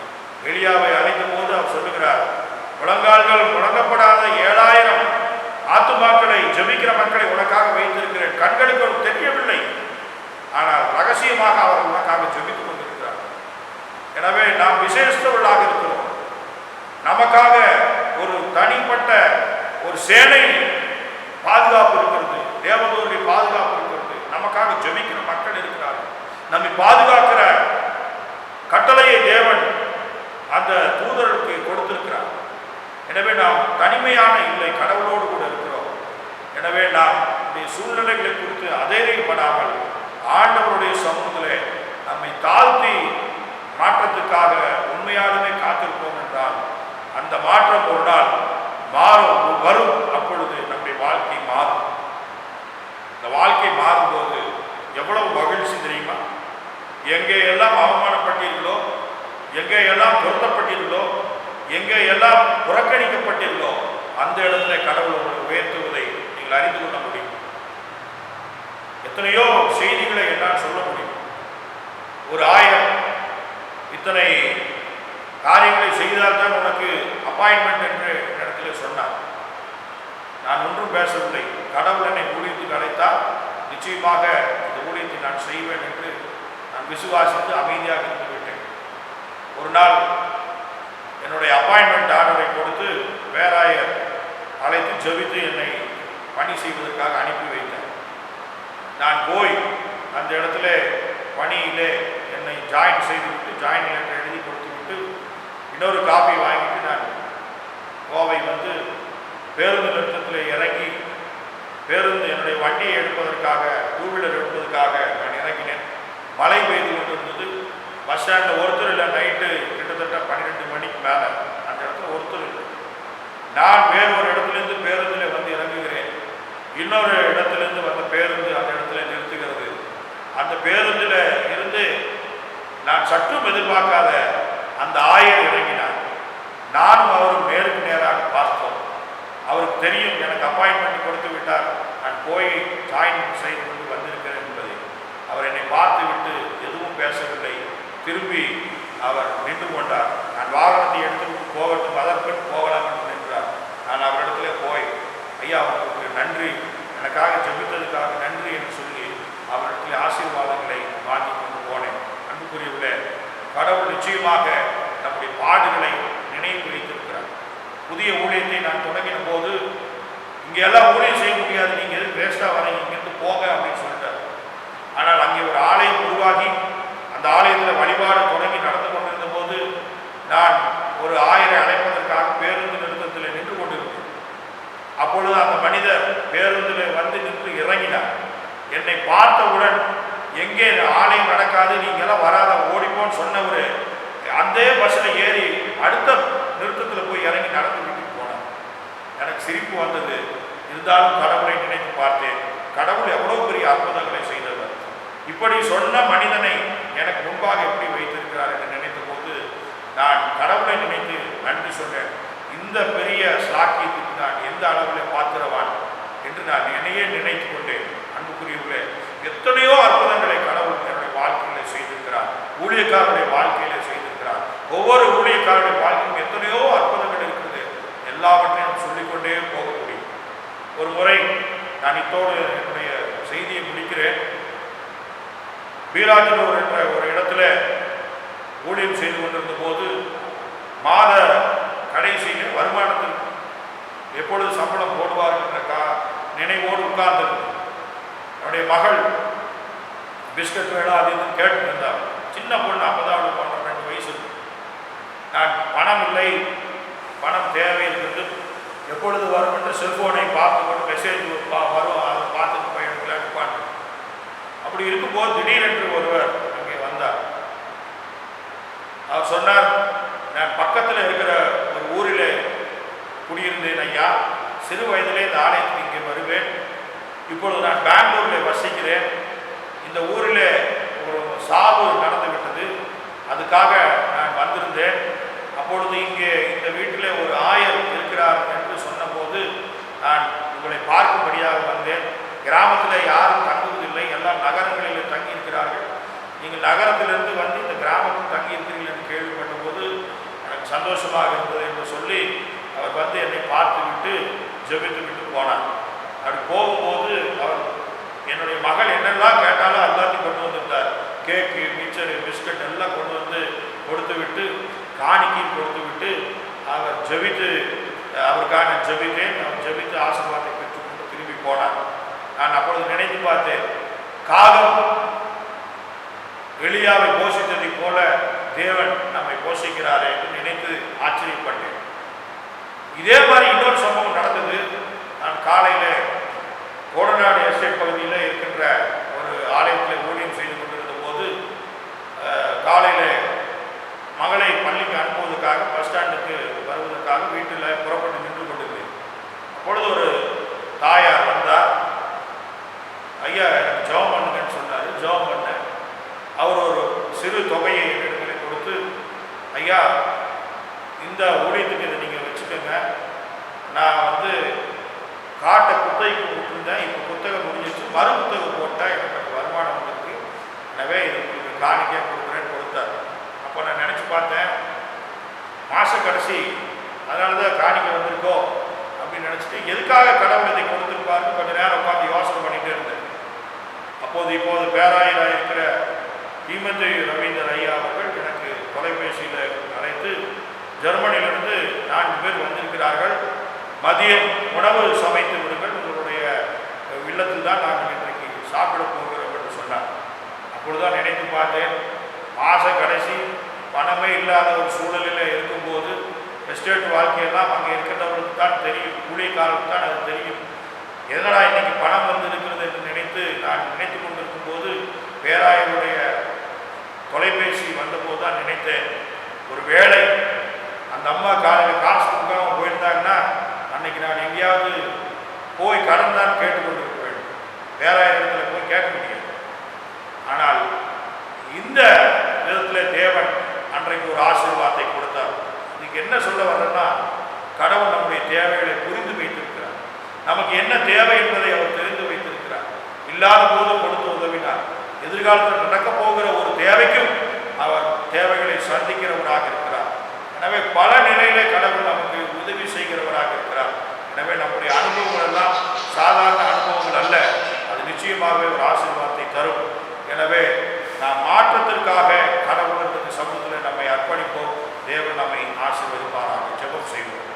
எலியாவை அழைக்கும் போது அவர் சொல்லுகிறார், முழங்கால்கள் முழங்கப்படாத 7000 ஆத்துமாக்களை ஜெபிக்கிற மக்களை உனக்காக வைத்திருக்கிறேன். கண்களுக்கு அவர் தெரியவில்லை, ஆனால் ரகசியமாக அவர் உனக்காக ஜெபித்துக் கொண்டிருக்கிறார். எனவே நாம் விசேஷத்தவர்களாக இருக்கிறோம். நமக்காக ஒரு தனிப்பட்ட ஒரு சேனை பாதுகாப்பு இருக்கிறது, தேவதூருடைய பாதுகாப்பு இருக்கிறது. நமக்காக ஜெபிக்கிற மக்கள் இருக்கிறார்கள். நம்மை பாதுகாக்கிற கட்டளையை தேவன் அந்த தூதருக்கு கொடுத்திருக்கிறார். எனவே நாம் தனிமையான இல்லை, கடவுளோடு கூட இருக்கிறோம். எனவே நாம் சூழ்நிலைகளை குறித்து அதேறிப்படாமல் ஆண்டவருடைய சமூகத்திலே நம்மை தாழ்த்தி மாற்றத்துக்காக உண்மையாலுமே காத்திருப்போம் என்றால் அந்த மாற்றம் ஒரு நாள் வரும். அப்பொழுது நம்முடைய வாழ்க்கை மாறும். இந்த வாழ்க்கை மாறும்போது எவ்வளவு மகிழ்ச்சி தெரியுமா? எங்கே எல்லாம் அவமானப்பட்டீர்களோ, எங்கே எல்லாம் பொருத்தப்பட்டீர்களோ, எங்கே எல்லாம் புறக்கணிக்கப்பட்டீர்களோ அந்த இடத்துல கடவுள் உங்களை உயர்த்துவதை நீங்கள் அறிந்து கொள்ள முடியும். எத்தனையோ செய்திகளை என்னால் சொல்ல முடியும். ஒரு ஆயர் இத்தனை காரியங்களை செய்தால்தான் உனக்கு அப்பாயின்மெண்ட் என்று இடத்துல சொன்னார். நான் ஒன்றும் பேசவில்லை. கடவுள் என்னை ஊழியத்துக்கு அழைத்தால் நிச்சயமாக இந்த ஊழியத்தை நான் செய்வேன் என்று நான் விசுவாசித்து அமைதியாக இருந்து விட்டேன். ஒரு நாள் என்னுடைய அப்பாயின்மெண்ட் ஆர்டரை கொடுத்து பேராயர் அழைத்து ஜெபித்து என்னை பணி செய்வதற்காக அனுப்பி வைத்தேன். நான் போய் அந்த இடத்துல பணியிலே என்னை ஜாயின் செய்துவிட்டு, ஜாயின் லெட்டர் எழுதி கொடுத்துவிட்டு இன்னொரு காப்பி வாங்கிட்டு நான் கோவை வந்து பேருந்து நிறுத்தத்தில் இறங்கி பேருந்து என்னுடைய வண்டியை எடுப்பதற்காக, டூ வீலர் எடுப்பதற்காக நான் இறங்கினேன். மழை பெய்து கொண்டிருந்தது. பஸ் ஸ்டாண்டில் ஒருத்தர் இல்லை. நைட்டு கிட்டத்தட்ட 12 மணிக்கு மேலே அந்த இடத்துல ஒருத்தர் இல்லை. நான் வேறு ஒரு இடத்துலேருந்து பேருந்தில் வந்து இறங்குகிறேன். இன்னொரு இடத்துலேருந்து வந்த பேருந்து அந்த இடத்துல நிறுத்துகிறது. அந்த பேருந்தில் இருந்து நான் சற்றும் எதிர்பார்க்காத அந்த ஆயர் இறங்கினார். நானும் அவரும் நேருக்கு நேராக பார்த்தோம். அவருக்கு தெரியும் எனக்கு அப்பாயின்மெண்ட் கொடுத்து விட்டார், நான் போய் ஜாயின் செய்து கொண்டு வந்திருக்கிறேன் என்பதை. அவர் என்னை பார்த்து விட்டு அவர் நின்று கொண்டார். நான் வாகனத்தை எடுத்து போகட்டும், அதற்குள் போகலாம் என்று நின்றார். நான் அவரிடத்துல போய், ஐயா அவருக்கு நன்றி, எனக்காக ஜெபித்ததுக்காக நன்றி என்று சொல்லி அவரிடத்தில் ஆசீர்வாதங்களை வாங்கி கொண்டு போனேன். அன்புக்குரியவர்களே, கடவுள் நிச்சயமாக நம்முடைய பாடுகளை நினைவு வைத்திருக்கிறார். புதிய ஊழியத்தை நான் தொடங்கின போது, இங்கே எல்லாம் ஊழியம் செய்ய முடியாது, நீங்கள் எதுக்கு வேஸ்ட்டாக வரீங்க, இங்கிருந்து போங்க அப்படின்னு சொல்லிட்டார். ஆனால் அங்கே ஒரு ஆலயம் உருவாகி அந்த ஆலயத்தில் வழிபாடு தொடங்கி நடந்து கொண்டிருந்த போது நான் ஒரு 1000 அழைப்பதற்காக பேருந்து நிறுத்தத்தில் நின்று கொண்டிருந்தேன். அப்பொழுது அந்த மனிதர் பேருந்தில் வந்து நின்று இறங்கினார். என்னை பார்த்தவுடன், எங்கே ஆலயம் நடக்காது, நீங்களாம் வராத, ஓடிப்போன்னு சொன்னவர் அந்த பஸ்ஸில் ஏறி அடுத்த நிறுத்தத்தில் போய் இறங்கி நடந்து வீட்டுக்கு போனார். எனக்கு சிரிப்பு வந்தது. இருந்தாலும் கடவுளை நினைத்து பார்த்தேன். கடவுள் எவ்வளவு பெரிய அற்புதங்களை செய்தவர். இப்படி சொன்ன மனிதனை எனக்கு முன்பாக எப்படி வைத்திருக்கிறார் என்று நினைத்த போது நான் கடவுளை நினைத்து நன்றி சொன்னேன். இந்த பெரிய சாக்கியத்துக்கு நான் எந்த அளவில் பாத்திரவான் என்று நான் என்னையே நினைத்து கொண்டேன். அன்புக்குரியவர்களே, எத்தனையோ அற்புதங்களை கடவுள் என்னுடைய வாழ்க்கையில செய்திருக்கிறார், ஊழியக்காரருடைய வாழ்க்கையில செய்திருக்கிறார். ஒவ்வொரு ஊழியக்காரருடைய வாழ்க்கையும் எத்தனையோ அற்புதங்கள் இருக்கிறது. எல்லாவற்றையும் சொல்லிக்கொண்டே போக முடியும். ஒரு முறை நான் இத்தோடு என்னுடைய செய்தியை முடிக்கிறேன். வீராஜனூர் என்ற ஒரு இடத்துல ஊழியம் செய்து கொண்டிருந்த போது மாத கடைசியில் வருமானத்தில் எப்பொழுது சம்பளம் போடுவார்கள் என்ற நினைவோடு உட்கார்ந்திருந்தது. என்னுடைய மகள் பிஸ்கட் வேணும் அது இதுன்னு கேட்டு இருந்தார். சின்ன பொண்ணு, அப்பதான் அவளுக்கு 12 வயசு. நான் பணம் இல்லை, பணம் தேவை இருக்கிறது, எப்பொழுது வரும் என்று செல்போனை பார்த்து கொண்டு மெசேஜ் வரும், அதை பார்த்துட்டு போய் எடுக்கலான்னு உட்காந்து. அப்படி இருக்கும்போது திடீரென்று ஒருவர் அங்கே வந்தார். அவர் சொன்னார், நான் பக்கத்தில் இருக்கிற ஒரு ஊரில் குடியிருந்தேன் ஐயா, சிறு வயதிலே இந்த ஆலயத்துக்கு இங்கே வருவேன். இப்பொழுது நான் பெங்களூரில் வசிக்கிறேன். இந்த ஊரில் ஒரு சாவு நடந்து விட்டது, அதுக்காக நான் வந்திருந்தேன். அப்பொழுது இங்கே இந்த வீட்டில் ஒரு ஆயர் இருக்கிறார் என்று சொன்னபோது நான் உங்களை பார்க்கும்படியாக வந்தேன். கிராமத்தில் யாரும் தங்குவதில்லை, எல்லாம் நகரங்களில் தங்கியிருக்கிறார்கள். நீங்கள் நகரத்திலிருந்து வந்து இந்த கிராமத்தில் தங்கியிருக்கிறீர்கள் என்று கேள்விப்பட்ட போது எனக்கு சந்தோஷமாக இருந்தது என்று சொல்லி அவர் வந்து என்னை பார்த்து விட்டு ஜெபித்து விட்டு போனார். அப்படி போகும்போது அவர் என்னுடைய மகள் என்னெல்லாம் கேட்டாலும் எல்லாத்தையும் கொண்டு வந்திருந்தார். கேக்கு, மிச்சரு, பிஸ்கட் எல்லாம் கொண்டு வந்து கொடுத்து விட்டு, காணிக்கையும் கொடுத்து விட்டு அவர் ஜெபித்து, அவருக்காக நான் ஜெபித்தேன். அவர் ஜெபித்து ஆசீர்வாதத்தை பெற்றுக்கொண்டு திரும்பி போனார். நான் அப்பொழுது நினைத்து பார்த்தேன், காகம் எலியாவை போஷித்ததை போல தேவன் நம்மை போஷிக்கிறாரே என்று நினைத்து ஆச்சரியப்பட்டேன். இதே மாதிரி இன்னொரு சம்பவம் நடந்தது. நான் காலையில் கோடநாடு எஸ்டேட் பகுதியில் இருக்கின்ற ஒரு ஆலயத்தில் ஊழியம் செய்து கொண்டிருந்த போது காலையில் மகளை பள்ளிக்கு அனுப்புவதற்காக பஸ் ஸ்டாண்டுக்கு வருவதற்காக வீட்டில் புறப்பட்டு நின்று கொண்டிருந்தேன். அப்பொழுது ஒரு தாயார் வந்தார். ஐயா எனக்கு ஜெபம் பண்ணுங்கன்னு சொன்னார். ஜெபம் பண்ணேன். அவர் ஒரு சிறு தொகையை என்னிடத்தில் கொடுத்து, ஐயா இந்த ஊழியத்துக்கு இதை நீங்கள் வச்சுக்கோங்க, நான் வந்து காட்டை குத்தகைக்கு கொடுத்துருந்தேன், இப்போ புத்தகம் முடிஞ்சிச்சு, மறு புத்தகம் போட்டால் எனக்கு வருமானம் இருக்குது, எனவே இது உங்களுக்கு காணிக்கையாக கொடுக்குறேன்னு கொடுத்தார். அப்போ நான் நினச்சி பார்த்தேன், மாத கடைசி, அதனால தான் காணிக்கை வந்திருக்கோம் அப்படின்னு நினச்சிட்டு எதுக்காக கடவுள் இதை கொடுத்துருப்பாருன்னு கொஞ்சம் நேரம் உட்காந்து யோசனை பண்ணிகிட்டே இருந்தேன். இப்போது பேராயராக இருக்கிற ஈமந்தை ரவீந்தர் ஐயா அவர்கள் எனக்கு தொலைபேசியில் அழைத்து, ஜெர்மனியிலிருந்து 4 பேர் வந்திருக்கிறார்கள், மதியம் உணவு சமைத்து விடுங்கள், உங்களுடைய இல்லத்தில் தான் நாங்கள் இன்றைக்கு சாப்பிட போகிறோம் என்று சொன்னார். அப்பொழுதுதான் நினைத்து பார்த்தேன், மாத கடைசி பணமே இல்லாத ஒரு சூழலில் இருக்கும்போது எஸ்டேட் வாழ்க்கையெல்லாம் அங்கே இருக்கிறவர்களுக்கு தான் தெரியும், ஊழியக்காரர்களுக்கு தான் அது தெரியும். எதனா இன்னைக்கு பணம் வந்து இருக்கிறது என்று நினைத்து நான் நினைத்து கொண்டிருக்கும் போது பேராயருடைய தொலைபேசி வந்தபோது தான் நினைத்தேன், ஒரு வேளை அந்த அம்மா காலையில் காசு கொடுக்காம போயிருந்தாங்கன்னா அன்னைக்கு நான் எங்கேயாவது போய் கடன் தான் கேட்டுக்கொண்டிருக்க வேண்டும், பேராயர் இடத்துல போய் கேட்க முடியாது. ஆனால் இந்த விதத்தில் தேவன் அன்றைக்கு ஒரு ஆசீர்வாதத்தை கொடுத்தார். இதுக்கு என்ன சொல்ல வர்றேன்னா, கடவுள் நம்முடைய தேவைகளை புரிந்து வைத்திருக்கிறார். நமக்கு என்ன தேவை என்பதை அவர் தெரிந்து வைத்திருக்கிறார். இல்லாத போது கொடுத்து உதவினார். எதிர்காலத்தில் நடக்கப் போகிற ஒரு தேவைக்கும் அவர் தேவைகளை சந்திக்கிறவராக இருக்கிறார். எனவே பல நிலையிலே கடவுள் நமக்கு உதவி செய்கிறவராக இருக்கிறார். எனவே நம்முடைய அனுபவங்கள் எல்லாம் சாதாரண அனுபவங்கள் அல்ல, அது நிச்சயமாகவே ஒரு ஆசீர்வாதத்தை தரும். எனவே நாம் மாற்றத்திற்காக கடவுளுக்கு சமூகத்தில் நம்மை அர்ப்பணிப்போம். தேவன் நம்மை ஆசீர்வதிப்பாராக. ஜெபம் செய்வோம்.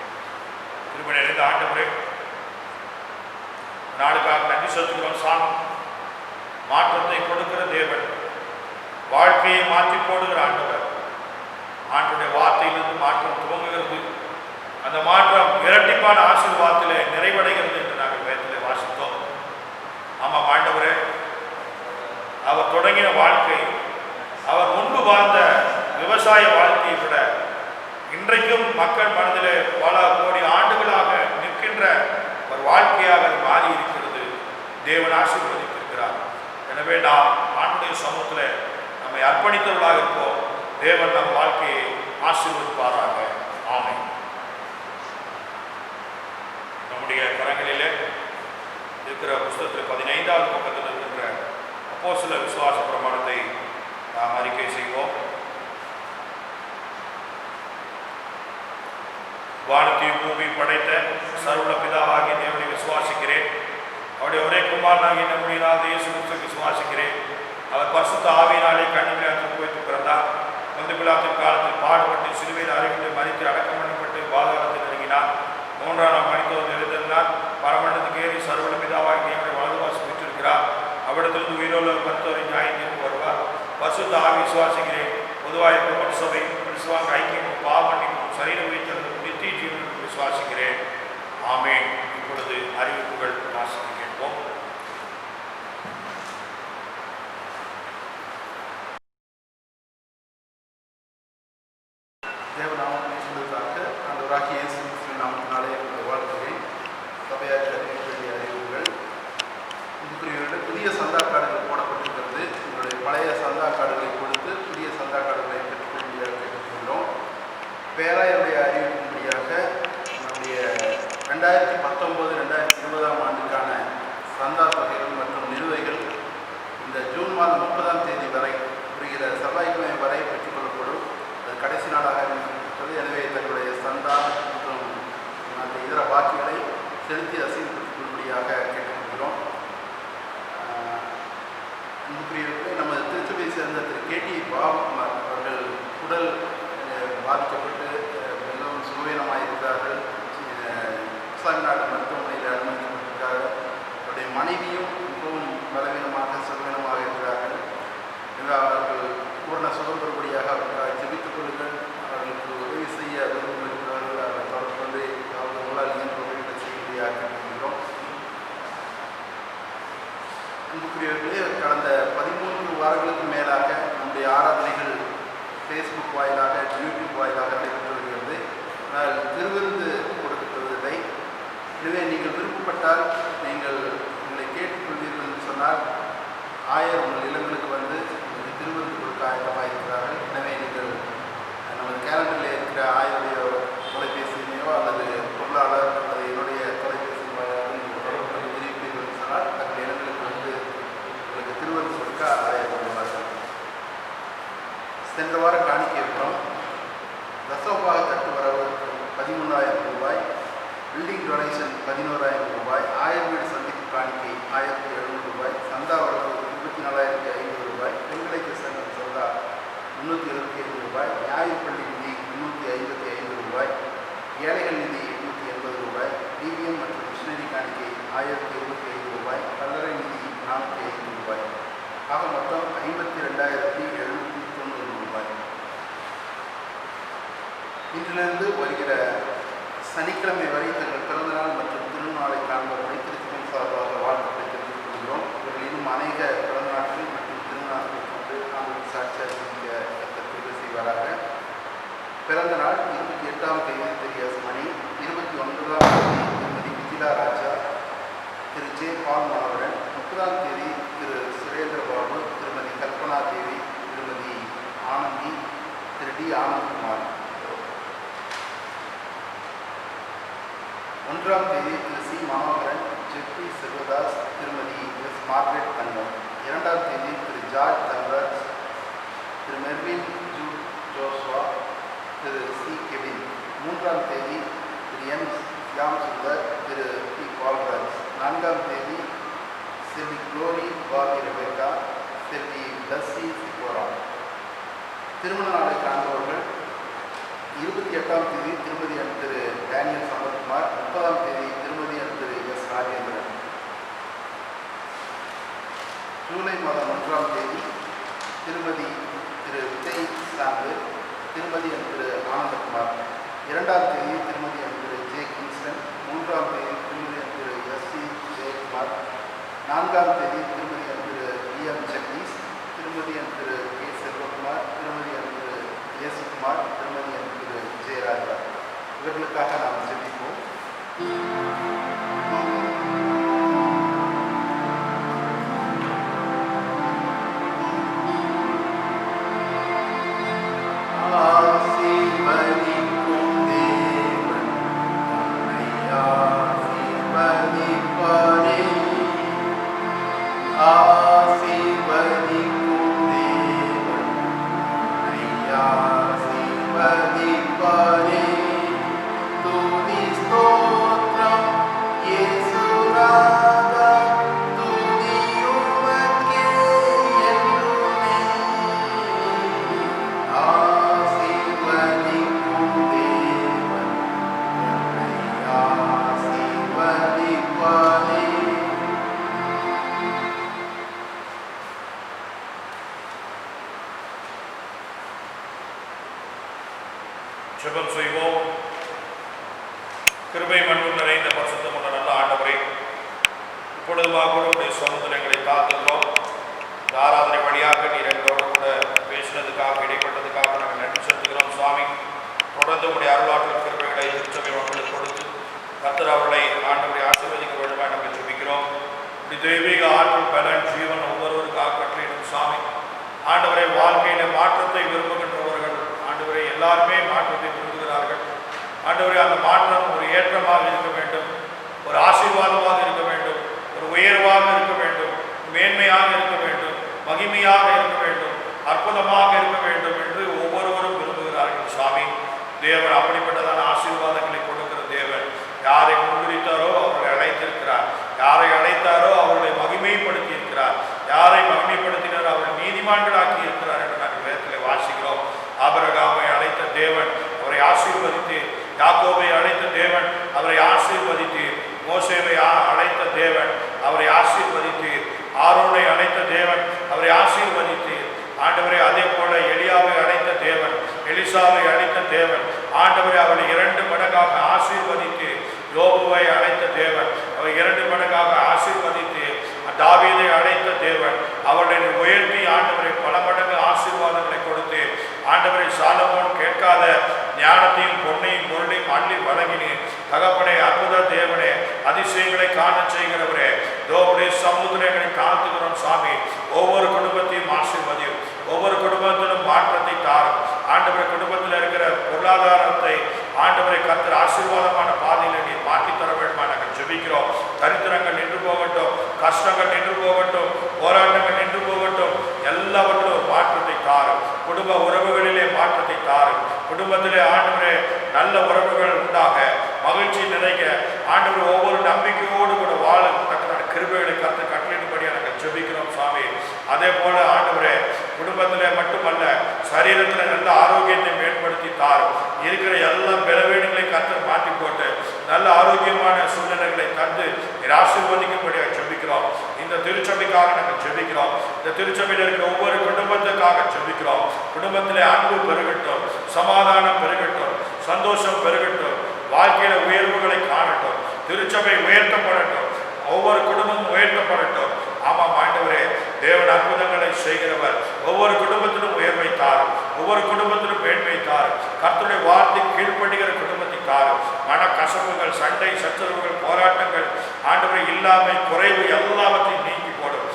திரும்ப நிறைந்த ஆண்டவரே, நாளுக்காக நன்றி செலுத்துகிறோம். சாமி, மாற்றத்தை கொடுக்கிற தேவன், வாழ்க்கையை மாற்றி போடுகிற ஆண்டவர். ஆண்டுடைய வார்த்தையிலிருந்து மாற்றம் துவங்குகிறது. அந்த மாற்றம் இரட்டிப்பான ஆசீர்வாதத்திலே நிறைவடைகிறது என்று நாங்கள் வேதத்திலே வாசித்தோம். ஆமாம் ஆண்டவரே, அவர் தொடங்கின வாழ்க்கை, அவர் முன்பு வாழ்ந்த விவசாய வாழ்க்கையை விட இன்றைக்கும் மக்கள் மனதிலே பல கோடி ஆண்டுகளாக நிற்கின்ற ஒரு வாழ்க்கையாக அது மாறி இருக்கிறது. தேவன் ஆசீர்வதித்திருக்கிறார். எனவே நாம் ஆண்டுடைய சமூகத்தில் நம்மை அர்ப்பணித்தவர்களாக இருப்போம். தேவன் நம் வாழ்க்கையை ஆசீர்வதிப்பாராக. ஆமென். நம்முடைய கரங்களிலே இருக்கிற புஸ்தகத்தில் 15வது பக்கத்தில் இருக்கின்ற அப்போஸ்தலர் விசுவாச பிரமாணத்தை நாம் அறிக்கை செய்வோம். வானத்தையும் பூமி படைத்த சர்வ பிதாவாகிய தேவனை விசுவாசிக்கிறேன். அவருடைய ஒரே குமாரனாகிய நம்முடைய நாத இயேசு கிறிஸ்துவை விசுவாசிக்கிறேன். அவர் பரிசுத்த ஆவியினாலே கன்னிகையாருக்கு வைத்து பிறந்தார். பொந்து பிலாத்தின் காலத்தில் பாடுபட்டு சிலுவையில் அறைவிட்டு மரித்து அடக்கம் பண்ணப்பட்டு பாதாளத்தில் இறங்கினார். 3ஆம் நாள் மனிதர் எழுதினார். பரமண்டத்துக்கு ஏறி சர்வ பிதாவாகிய தேவனை வலதுவாசி பெற்றிருக்கிறார். அவ்விடத்திலிருந்து உயிரோல மருத்துவரை நியாயம் வருவார். பரிசுத்த ஆவி விசுவாசிக்கிறேன். பொதுவாக சபை விசுவாச ஐக்கியம் பாவமன்னிக்கும் சரீர வைத்திருந்த நித்திய ஜீவனுக்கு விசுவாசிக்கிறேன். ஆமென். இப்பொழுது அறிவிப்புகள் வாசிக்க கேட்போம். தேவநாமத்தை சொல்வதற்காக ஆண்டவராகிய இயேசு கிறிஸ்துவின் நாமத்தினாலே வாழ்த்துகிறேன். சபையார் அறிவிப்புடைய அறிவுகள் இதுக்குரிய புதிய சந்தா கார்டுகள் போடப்பட்டிருக்கிறது. உங்களுடைய பழைய சந்தா கார்டுகளை கொடுத்து புதிய சந்தா கார்டுகளை பெற்றுக்கொள்ளும்படியாக கேட்டுக்கொள்கிறோம். பேராயருடைய அறிவிப்பும்படியாக நம்முடைய 2019-2020 ஆண்டுக்கான சந்தா தொகைகள் மற்றும் நிலுவைகள் இந்த ஜூன் மாதம் 30ஆம் தேதி வரை புரிகிற செவ்வாய்க்கிழமை வரை பெற்றுக்கொள்ளப்படும். அது கடைசி நாளாக இருக்கிறது. எனவே தங்களுடைய சந்தா மற்றும் அந்த இதர பாக்கிகளை செலுத்தி அசீர்படுத்திக் கேட்டுக்கொள்கிறோம். நமது திருச்சபையை சேர்ந்த திரு கேடி பாபுகுமார் அவர்கள் உடல் பாதிக்கப்பட்டு மிகவும் சுகவீனமாயிருக்கிறார்கள். இஸ்லாமிய மருத்துவமனையில் அனுமதிக்கப்பட்டிருக்கிறார்கள். அவருடைய மனைவியும் மிகவும் பலவீனமாக சுகவீனமாக இருக்கிறார்கள். அவர்கள் பூர்ண சுகம் பெறும்படியாக அவர்களுக்காக ஜெபித்துக் கொள்ளுங்கள். அவர்களுக்கு உதவி செய்ய விரும்பும் இருக்கிறார்கள். அவர்கள் தொடர்பு கொண்டு அவர்களால் இயன்ற உதவிகளை செய்யும்படியாக கேட்டுக்கொள்கிறோம். அன்புக்குரியவர்களே, கடந்த 13 வாரங்களுக்கு மேலாக நம்முடைய ஆராதனைகள் ஃபேஸ்புக் வாயிலாக யூடியூப் வாயிலாக நடைபெற்று வருகிறது. ஆனால் திருவிருந்து கொடுக்கப்படுவதில்லை. எனவே நீங்கள் விருப்பப்பட்டால் நீங்கள் உங்களை கேட்டுக்கொள்வீர்கள் என்று சொன்னால் ஆயர் உங்கள் இல்லங்களுக்கு வந்து திருவிருந்து கொடுக்க ஆயத்தமாக இருக்கிறார்கள். எனவே நீங்கள் நமது கேலண்டரில் இருக்கிற ஆயருடைய தொலைபேசியினையோ அல்லது பொருளாளர் அல்லது என்னுடைய தொலைபேசி வாயிலாக நீங்கள் தொடர்பு கொண்டு தெரிவிப்பீர்கள் என்று சொன்னால் தங்கள் இடங்களுக்கு வந்து உங்களுக்கு திருவிருந்து கொடுக்க ஆயத்தப்படுவார்கள். சென்ற வார காணிக்கைப்புறம் தசோபாக தட்டு வரவு 13,000 ரூபாய், பில்டிங் டொனேஷன் 11,000 ரூபாய், ஆயர் வீடு சந்திப்பு காணிக்கை 1,700 ரூபாய், சந்தா வரவு 24,500 ரூபாய், பெண்களுக்கு சென்ற சந்தா 375 ரூபாய், நியாயப்பள்ளி நிதி 355 ரூபாய், ஏழைகள் நிதி 880 ரூபாய், டிவிஎம் மற்றும் மிஷினரி காணிக்கை 1,025 ரூபாய், கல்லறை நிதி 405 ரூபாய், ஆக மொத்தம் 52,790 ரூபாய். இன்றிலிருந்து வருகிற சனிக்கிழமை வரை தங்கள் பிறந்தநாள் மற்றும் திருநாளை காண்பவர்களை திருச்சியின் சார்பாக வாழ்த்துக்களை தெரிவித்துக் கொள்கிறோம். இவர்கள் இன்னும் அநேக பிறந்தநாட்கள் மற்றும் திருநாட்களை கொண்டு நாங்கள் சாட்சியாக கிருபை செய்வாராக. பிறந்த நாள் 28ஆம் தேதி திரு எஸ் மணி, 29ஆம் தேதி திருமதி விஜிலா ராஜா, திரு ஜே பால் மனோகரன், 30ஆம் தேதி திரு சுரேந்திர பாபு, திருமதி கல்பனா தேவி, திருமதி ஆனந்தி, திரு டி ஆனந்த்குமார். 1ஆம் தேதி திரு சி மனோகரன், ஜெப்பி செல்வதாஸ், திருமதி எஸ் மார்கரெட் தங்கம். 2ஆம் தேதி திரு ஜார்ஜ் தங்கராஜ், திருமதி மெர்வின் ஜோஸ்வா, திரு சி கெவின். 3ஆம் தேதி திரு எம் ஷியாம் சுந்தர், திரு பி பால்ராஜ். 4ஆம் தேதி செல்வி குளோரி பாபி ரெபேக்கா, செல்வி லஸ்ஸி சிப்போரா. திருமண நாளை காண்பவர்கள் 28ஆம் தேதி திருமதி திரு டேனியல் சம்பத்குமார், 30ஆம் தேதி திருமதி திரு எஸ் ராஜேந்திரன். ஜூலை மாதம் 1ஆம் தேதி திருமதி திரு விஜய் சாந்து, திருமதி திரு ஆனந்தகுமார். 2ஆம் தேதி திருமதி திரு ஜே கிங்ஸ்டன், 3ஆம் தேதி திருமதி திரு எஸ் சி ஜெயக்குமார், 4ஆம் தேதி திருமதி திரு எம் ஜெகதீஷ், திருமதி திரு கே செல்வகுமார், திருமதி திரு இயேசுகுமார், திருமதி திரு ஜெயராஜா. இவர்களுக்காக நாம் ஜெபிப்போம். ஜெபம் செய்வோம். கிருபை மண்ணும் நிறைந்த பரிசுத்தமுள்ள நல்ல ஆண்டவரே, இப்பொழுதுமாக கூட உடைய சமூகத்தில் எங்களை காத்துகிறோம். இந்த ஆராதனை வழியாக நீர் எங்களோட கூட பேசினதுக்காக, இடைப்பட்டதுக்காக நாங்கள் நன்றி செலுத்துகிறோம். சுவாமி, தொடர்ந்து உடைய அருளாற்றல் கிருபைகளை திருச்சபை மக்களுக்கு கொடுத்து கர்த்தர் அவர்களை ஆண்டவரை ஆசீர்வதிக்க வேண்டுமா நாங்கள் ஜெபிக்கிறோம். இப்படி தெய்வீக ஆற்றல், பலன், ஜீவன் ஒவ்வொருவருக்காக கட்டளையிடும் சுவாமி. ஆண்டவரை வாழ்க்கையில மாற்றத்தை விரும்புகின்றவர்கள் ஆண்டவரை எல்லாருமே மாற்றத்தை விரும்புகிறார்கள். ஆண்டவரே, அந்த மாற்றம் ஒரு ஏற்றமாக இருக்க வேண்டும், ஒரு ஆசீர்வாதமாக இருக்க வேண்டும், ஒரு உயர்வாக இருக்க வேண்டும், மேன்மையாக இருக்க வேண்டும், மகிமையாக இருக்க வேண்டும், அற்புதமாக இருக்க வேண்டும் என்று ஒவ்வொருவரும் விரும்புகிறார்கள். சுவாமி, தேவன் அப்படிப்பட்டதான ஆசீர்வாதங்களை கொடுக்கிற தேவன். யாரை முன்குறித்தாரோ அவர்களை அழைத்திருக்கிறார், யாரை அழைத்தாரோ அவர்களை மகிமைப்படுத்தி இருக்கிறார், யாரை மகிமைப்படுத்தினாரோ அவர்கள் நீதிமான்களாக்கி இருக்கிறார் என்று நாங்கள் வேதத்திலே வாசிக்கிறோம். ஆபிரகாமை அழைத்த தேவன் அவரை ஆசீர்வதித்து, யாக்கோபை அழைத்த தேவன் அவரை ஆசீர்வதித்து, மோசேவை அழைத்த தேவன் அவரை ஆசீர்வதித்து, ஆரோனை அழைத்த தேவன் அவரை ஆசீர்வதித்து, ஆண்டவரை அதே போல எலியாவை அழைத்த தேவன், எலிசாவை அழைத்த தேவன் ஆண்டவரை அவரை 2 மடங்காக ஆசீர்வதித்து, யோபுவை அழைத்த தேவன் அவரை 2 மடங்காக ஆசீர்வதித்து, தாவீதை அழைத்த தேவன் அவர்களை உயர்த்தி ஆண்டவரை பல மடங்கு ஆசீர்வாதங்களை கொடுத்து, ஆண்டவரை சாலமோன் கேட்காத ஞானத்தையும் பொன்னையும் பொருளையும் அள்ளி வழங்கினேன். தகப்பனே, அற்புத தேவனே, அதிசயங்களை காண செய்கிறவரே, தோவுடைய சமுதிரங்களை தாழ்த்துகிறோம். சாமி, ஒவ்வொரு குடும்பத்தையும் ஆசீர்வதியும், ஒவ்வொரு குடும்பத்திலும் மாற்றத்தை தாரும். ஆண்டவரை குடும்பத்தில் இருக்கிற பொருளாதாரத்தை ஆண்டவரை கர்த்தர் ஆசீர்வாதமான பாதையில் நீ மாற்றி தர வேண்டுமா நாங்கள் ஜெபிக்கிறோம். தரித்திரங்கள் நின்று போகட்டும், கஷ்டங்கள் நின்று போகட்டும், போராட்டங்கள் நின்று போகட்டும், எல்லாவற்றிலும் மாற்றத்தை தாரும். குடும்ப உறவுகளிலே மாற்றத்தை தாரும். குடும்பத்திலே ஆண்டவரே நல்ல உறவுகள் உண்டாக, மகிழ்ச்சி நிறைய, ஆண்டவர் ஒவ்வொரு நம்பிக்கையோடு கூட வாழ தக்கதான கிருபைகளை கர்த்தர் கட்டளையிடும்படியாக நாங்கள் ஜெபிக்கிறோம். சாமி, அதே போல ஆண்டவரே குடும்பத்திலே மட்டுமல்ல, சரீரத்தில் நல்ல ஆரோக்கியத்தை மேம்படுத்தி தாரும். இருக்கிற எல்லா பலவீனங்களை கர்த்தர் மாற்றி போட்டு நல்ல ஆரோக்கியமான சூழ்நிலைகளை தந்து ஆசீர்வதிக்கும்படியாக ஜெபிக்கிறோம். இந்த திருச்சபைக்காக நாங்கள் ஜெபிக்கிறோம். இந்த திருச்சபையில் இருக்கிற ஒவ்வொரு குடும்பத்துக்காக ஜெபிக்கிறோம். குடும்பத்திலே அன்பு பெருகட்டும், சமாதானம் பெருகட்டும், சந்தோஷம் பெருகட்டும், வாழ்க்கையில உயர்வுகளை காணட்டும், திருச்சபை உயர்த்தப்படட்டும், ஒவ்வொரு குடும்பமும் உயர்த்தப்படட்டும். ஆமாம் ஆண்டவரே, தேவன் அற்புதங்களை செய்கிறவர். ஒவ்வொரு குடும்பத்திலும் உயர்வை தாரும், ஒவ்வொரு குடும்பத்திலும் மேன்மை தாரும். கர்த்தருடைய வார்த்தை கீழ்ப்படுகிற குடும்பத்தை தாரும். மன கசப்புகள், சண்டை சச்சரவுகள், போராட்டங்கள், ஆண்டவரை இல்லாமை, குறைவு எல்லாவற்றையும் நீக்கி போடும்.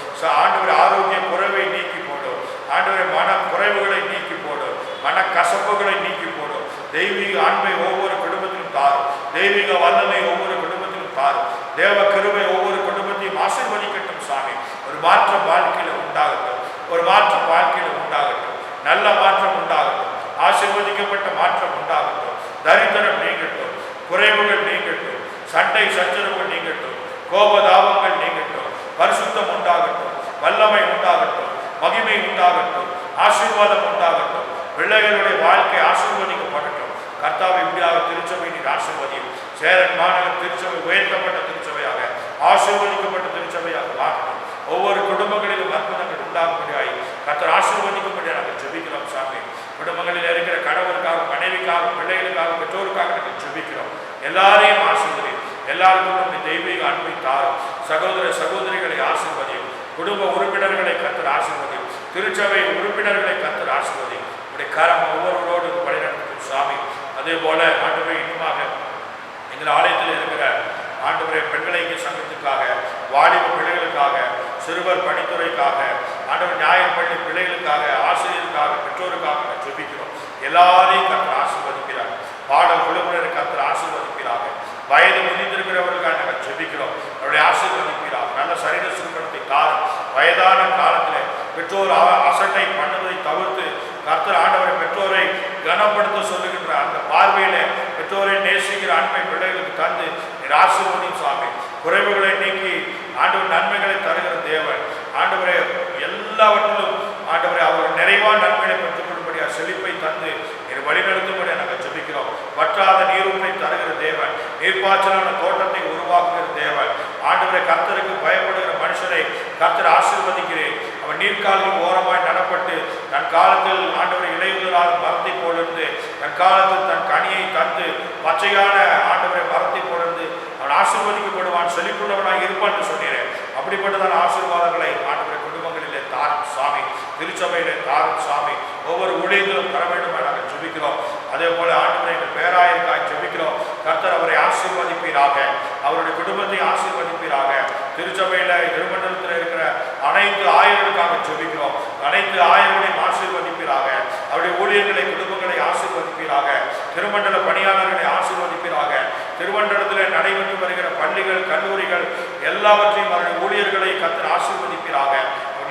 ஆண்டவரை ஆரோக்கிய குறைவை நீக்கி போடும். ஆண்டவரை மன குறைவுகளை நீக்கி போடும், மன கசப்புகளை நீக்கி போடும். தெய்வீக அன்பை ஒவ்வொரு குடும்பத்திலும் தாரும். தெய்வீக வல்லமை ஒவ்வொரு குடும்பத்திலும் தாரும். தேவ கிருபை ஒவ்வொரு குடும்பத்தையும் ஆசீர்வதிக்கட்டும். சாமி, ஒரு மாற்றம் வாழ்க்கையில உண்டாகட்டும், ஒரு மாற்றம் வாழ்க்கையில உண்டாகட்டும். நல்ல மாற்றம் உண்டாகட்டும், ஆசீர்வதிக்கப்பட்ட மாற்றம் உண்டாகட்டும், தரித்திரம் நீங்கட்டும், குறைவுகள் நீங்கட்டும், சண்டை சச்சரவுகள் நீங்கட்டும், கோபதாபங்கள் நீங்கட்டும், பரிசுத்தம் உண்டாகட்டும், வல்லமை உண்டாகட்டும், மகிமை உண்டாகட்டும், ஆசீர்வாதம் உண்டாகட்டும், பிள்ளைகளுடைய வாழ்க்கை ஆசீர்வதிக்கப்படட்டும். கர்த்தாவை இப்படியாக திருச்சபை நீர் ஆசீர்வதியும். சேரன் மாநகர் திருச்சபை உயர்த்தப்பட்ட திருச்சபையாக, ஆசீர்வதிக்கப்பட்ட திருச்சபையாக மாறட்டும். ஒவ்வொரு குடும்பங்களிலும் அற்புதங்கள் உண்டாகும்படியாய் கர்த்தர் ஆசீர்வதிக்கும்படியாக நாங்கள் ஜெபிக்கிறோம். சாமி, குடும்பங்களில் இருக்கிற கணவருக்காக, பிள்ளைகளுக்காக, பெற்றோருக்காக நாங்கள் ஜெபிக்கிறோம். எல்லாரையும் ஆசீர்வதி, எல்லாருக்கும் தெய்வீக அன்பை தாரும். சகோதர சகோதரிகளை ஆசீர்வதியும். குடும்ப உறுப்பினர்களை கர்த்தர் ஆசீர்வதியும். திருச்சபை உறுப்பினர்களை கர்த்தர் ஆசீர்வதியும். இப்படி கரம் ஒவ்வொருவரோடு வழிநடத்தும் சாமி. அதே போல ஆண்டவரே, இன்னுமாக எங்கள் ஆலயத்தில் இருக்கிற ஆண்டவரே பெண்களை சங்கத்துக்காக, வாலிப பிள்ளைகளுக்காக, சிறுவர் பணித்துறைக்காக, ஆண்டவர் ஞாயிறு பள்ளி பிள்ளைகளுக்காக, ஆசிரியருக்காக, பெற்றோருக்காக ஜெபிக்கிறோம். எல்லாரையும் கர்த்தர் ஆசீர்வதிக்கிறார். பாடல் குழுவினரை கர்த்தர் ஆசீர்வதிக்கிறாங்க. வயது முதிர்ந்திருக்கிறவர்களுக்காக நாங்கள் ஜெபிக்கிறோம். அவருடைய ஆசீர்வதிக்கிறார். நல்ல சரீர சுருக்கத்தை தாரும். வயதான காலத்தில் பெற்றோர் அசட்டை பண்ணுவதை தவிர்த்து கர்த்தர் ஆண்டவரை பெற்றோரை கனப்படுத்த சொல்லுகின்ற அந்த பார்வையில பெற்றோரை நேசிக்கிற அன்பை பிள்ளைகளுக்கு தந்து நீர் ஆசீர்வதியும் சாமி. குறைவுகளை நீக்கி ஆண்டவர் நன்மைகளை தருகிற தேவன். ஆண்டவரை எல்லாவற்றிலும் ஆண்டவரை அவர் நிறைவான நன்மைகளை பெற்றுக் கொள்ளும்படியா செழிப்பை தந்து நீர் வழிநடத்தும்படியா நாங்கள் ஜெபிக்கிறோம். வற்றாத நீரூற்றை தருகிற தேவன், நீர்ப்பாய்ச்சலான தோட்டத்தை உருவாக்குகிற தேவன். ஆண்டவரை கர்த்தருக்கு பயப்படுகிற மனுஷரை கர்த்தர் ஆசீர்வதிக்கிறேன். அவன் நீர்க்காலில் ஓரமாய் நடப்பட்டு தன் காலத்தில் ஆண்டவரை இலையுதலால் மரத்தை போலிருந்து தன் காலத்தில் தன் கனியை தந்து பச்சையான ஆண்டவரை மரத்தை போலிருந்து அவன் ஆசீர்வதிக்கப்படுவான், செழிப்புள்ளவனாக இருப்பான் என்று சொன்னேன். அப்படிப்பட்டதான ஆசீர்வாதங்களை ஆண்டவரை குடும்பங்களிலே தாரும் சாமி, திருச்சபையிலே தாரும் சாமி. ஒவ்வொரு ஊழியர்களும் தர வேண்டும் நாங்கள் ஜெபிக்கிறோம். அதே போல ஆண்டவரை எங்கள் பேராயருக்காக ஜெபிக்கிறோம். கர்த்தர் அவரை ஆசீர்வதிப்பீராக, அவருடைய குடும்பத்தை ஆசீர்வதிப்பீராக. திருச்சபையில திருமண்டலத்தில் இருக்கிற அனைத்து ஆயர்களுக்காக ஜெபிக்கிறோம். அனைத்து ஆயர்களையும் ஆசீர்வதிப்பீராக. அவருடைய ஊழியர்களை, குடும்பங்களை ஆசீர்வதிப்பீராக. திருமண்டல பணியாளர்களை ஆசீர்வதிப்பீராக. திருமண்டலத்தில் நடைபெற்று வருகிற பள்ளிகள், கல்லூரிகள் எல்லாவற்றையும் அவருடைய ஊழியர்களை கர்த்தர் ஆசீர்வதிப்பீராக.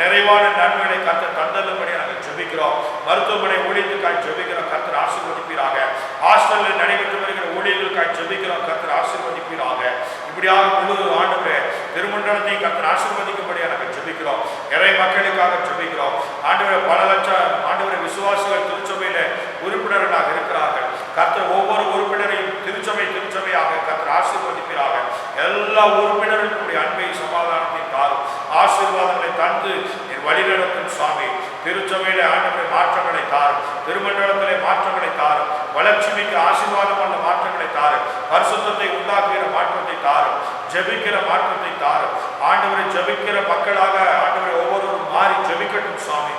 நிறைவான நன்மைகளை கர்த்தர் தந்தல்லும்படி நாங்கள் ஜெபிக்கிறோம். மருத்துவமனை ஊழியத்துக்காக ஜெபிக்கிறோம். கர்த்தர் ஆசீர்வதிப்பீராக. ஹாஸ்டலில் நடைபெற்று வருகிற ஊழியர்களுக்காக ஜெபிக்கிறோம். கர்த்தர் ஆசீர்வதிப்பீராக. இப்படியாக முழு ஆண்டவரே திருமண்டலத்தை கர்த்தர் ஆசீர்வதிக்கும்படியா நாங்கள் ஜெபிக்கிறோம். இறை மக்களுக்காக ஜெபிக்கிறோம். ஆண்டவரே, பல லட்சம் ஆண்டவரே விசுவாசிகள் திருச்சபையில உறுப்பினர்களாக இருக்கிறார்கள். கர்த்தர் ஒவ்வொரு உறுப்பினரையும் திருச்சபையாக கர்த்தர் ஆசீர்வதிப்பீராக. எல்லா உறுப்பினர்களுடைய அன்பை, சமாதானத்தை தாரும். ஆசீர்வாதங்களை தந்து என் வழிநடத்தும் சுவாமி. திருச்சபையில ஆண்டவரை மாற்றங்களை தாரும். திருமண்டலத்திலே மாற்றங்களை தாரும். வளர்ச்சி மிக்க ஆசீர்வாதமான மாற்றங்களை தாரும். பரிசுத்தத்தை உண்டாக்குகிற மாற்றத்தை தாரும். ஜெபிக்கிற மாற்றத்தை தாரும். ஆண்டவரை ஜெபிக்கிற மக்களாக ஆண்டவரை ஒவ்வொருவரும் மாறி ஜெபிக்கட்டும் சுவாமி.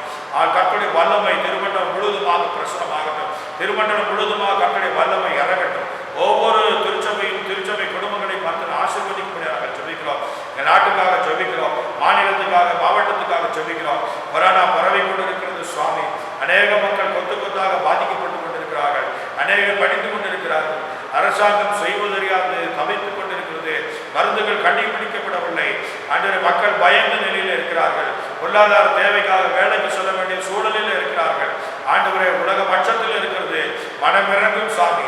கர்த்தருடைய வல்லமை திருமண்டலம் முழுவதுமாக பிரசனமாகட்டும். திருமண்டலம் முழுவதுமாக கர்த்தருடைய வல்லமை இறங்கட்டும். ஒவ்வொரு திருச்சபையும், திருச்சபை குடும்பங்களை பார்த்து ஆசீர்வதிக்கும்படியாக ஜெபிக்கிறோம். என் நாட்டுக்காக ஜெபிக்கிறோம். மாநிலத்துக்காக, மாவட்டத்துக்காக ஜெபிக்கிறோம். கொரோனா பரவி கொண்டிருக்கிறது சுவாமி. அநேக மக்கள் கொத்து கொத்தாக பாதிக்கப்பட்டு கொண்டிருக்கிறார்கள். அநேகர் படித்து கொண்டிருக்கிறார்கள். அரசாங்கம் செய்வதறியாது தவித்துக் கொண்டிருக்கிறது. மருந்துகள் கண்டுபிடிக்கப்படவில்லை. அன்று மக்கள் பயந்த நிலையில் இருக்கிறார்கள். பொருளாதார தேவைக்காக வேலைக்கு செல்ல வேண்டிய சூழலில் இருக்கிறார்கள். ஆண்டவரே, உலக பட்சத்தில் இருக்கிறது. மனம் இறங்கும் சாமி.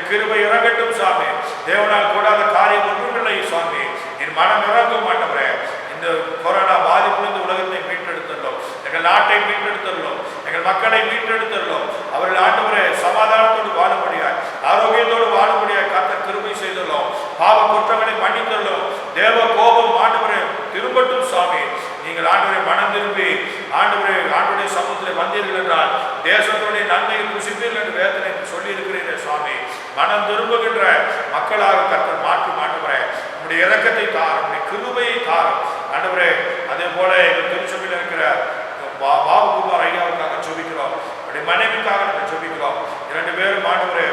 கிருபை இறங்கட்டும் சாமி. தேவனால் கூடாத காரியம் ஒன்றுமில்லை சுவாமி. என் மனம் இறங்கும் ஆண்டவரே. இந்த கொரோனா பாதிப்பிலிருந்து உலகத்தை மீட்டெடுத்துள்ளோம். எங்கள் நாட்டை மீட்டெடுத்துள்ளோம். எங்கள் மக்களை மீட்டெடுத்துள்ளோம். அவர்கள் ஆண்டவரே சமாதானத்தோடு வாழும்படியாய், ஆரோக்கியத்தோடு வாழும்படியாய் கர்த்தர் கிருபை செய்துள்ளோம். பாவ குற்றங்களை மன்னித்துள்ளோம். தேவ கோபம் ஆண்டவரே திரும்பட்டும் சாமி. நீங்கள் ஆண்டவரை மனம் திரும்பி ஆண்டவருடைய சமூகத்தில் வந்தீர்கள் என்றால் தேசத்துடைய நன்மையை புசிப்பீர்கள் என்று வேதனை சொல்லி இருக்கிறீர்கள் சுவாமி. மனம் திரும்புகின்ற மக்களாக கர்த்தர் மாற்றும் ஆண்டவரே. உங்களுடைய இரக்கத்தை தாரும், உங்களுடைய கிருபையை தாரும் ஆண்டவரே. அதே போல எங்கள் திருச்சபையில் இருக்கிற பாபுகுமார் ஐயாவுக்காக ஜெபிக்கிறோம். அவருடைய மனைவிக்காக நாங்கள் ஜெபிக்கிறோம். 2 பேரும் ஆண்டவரே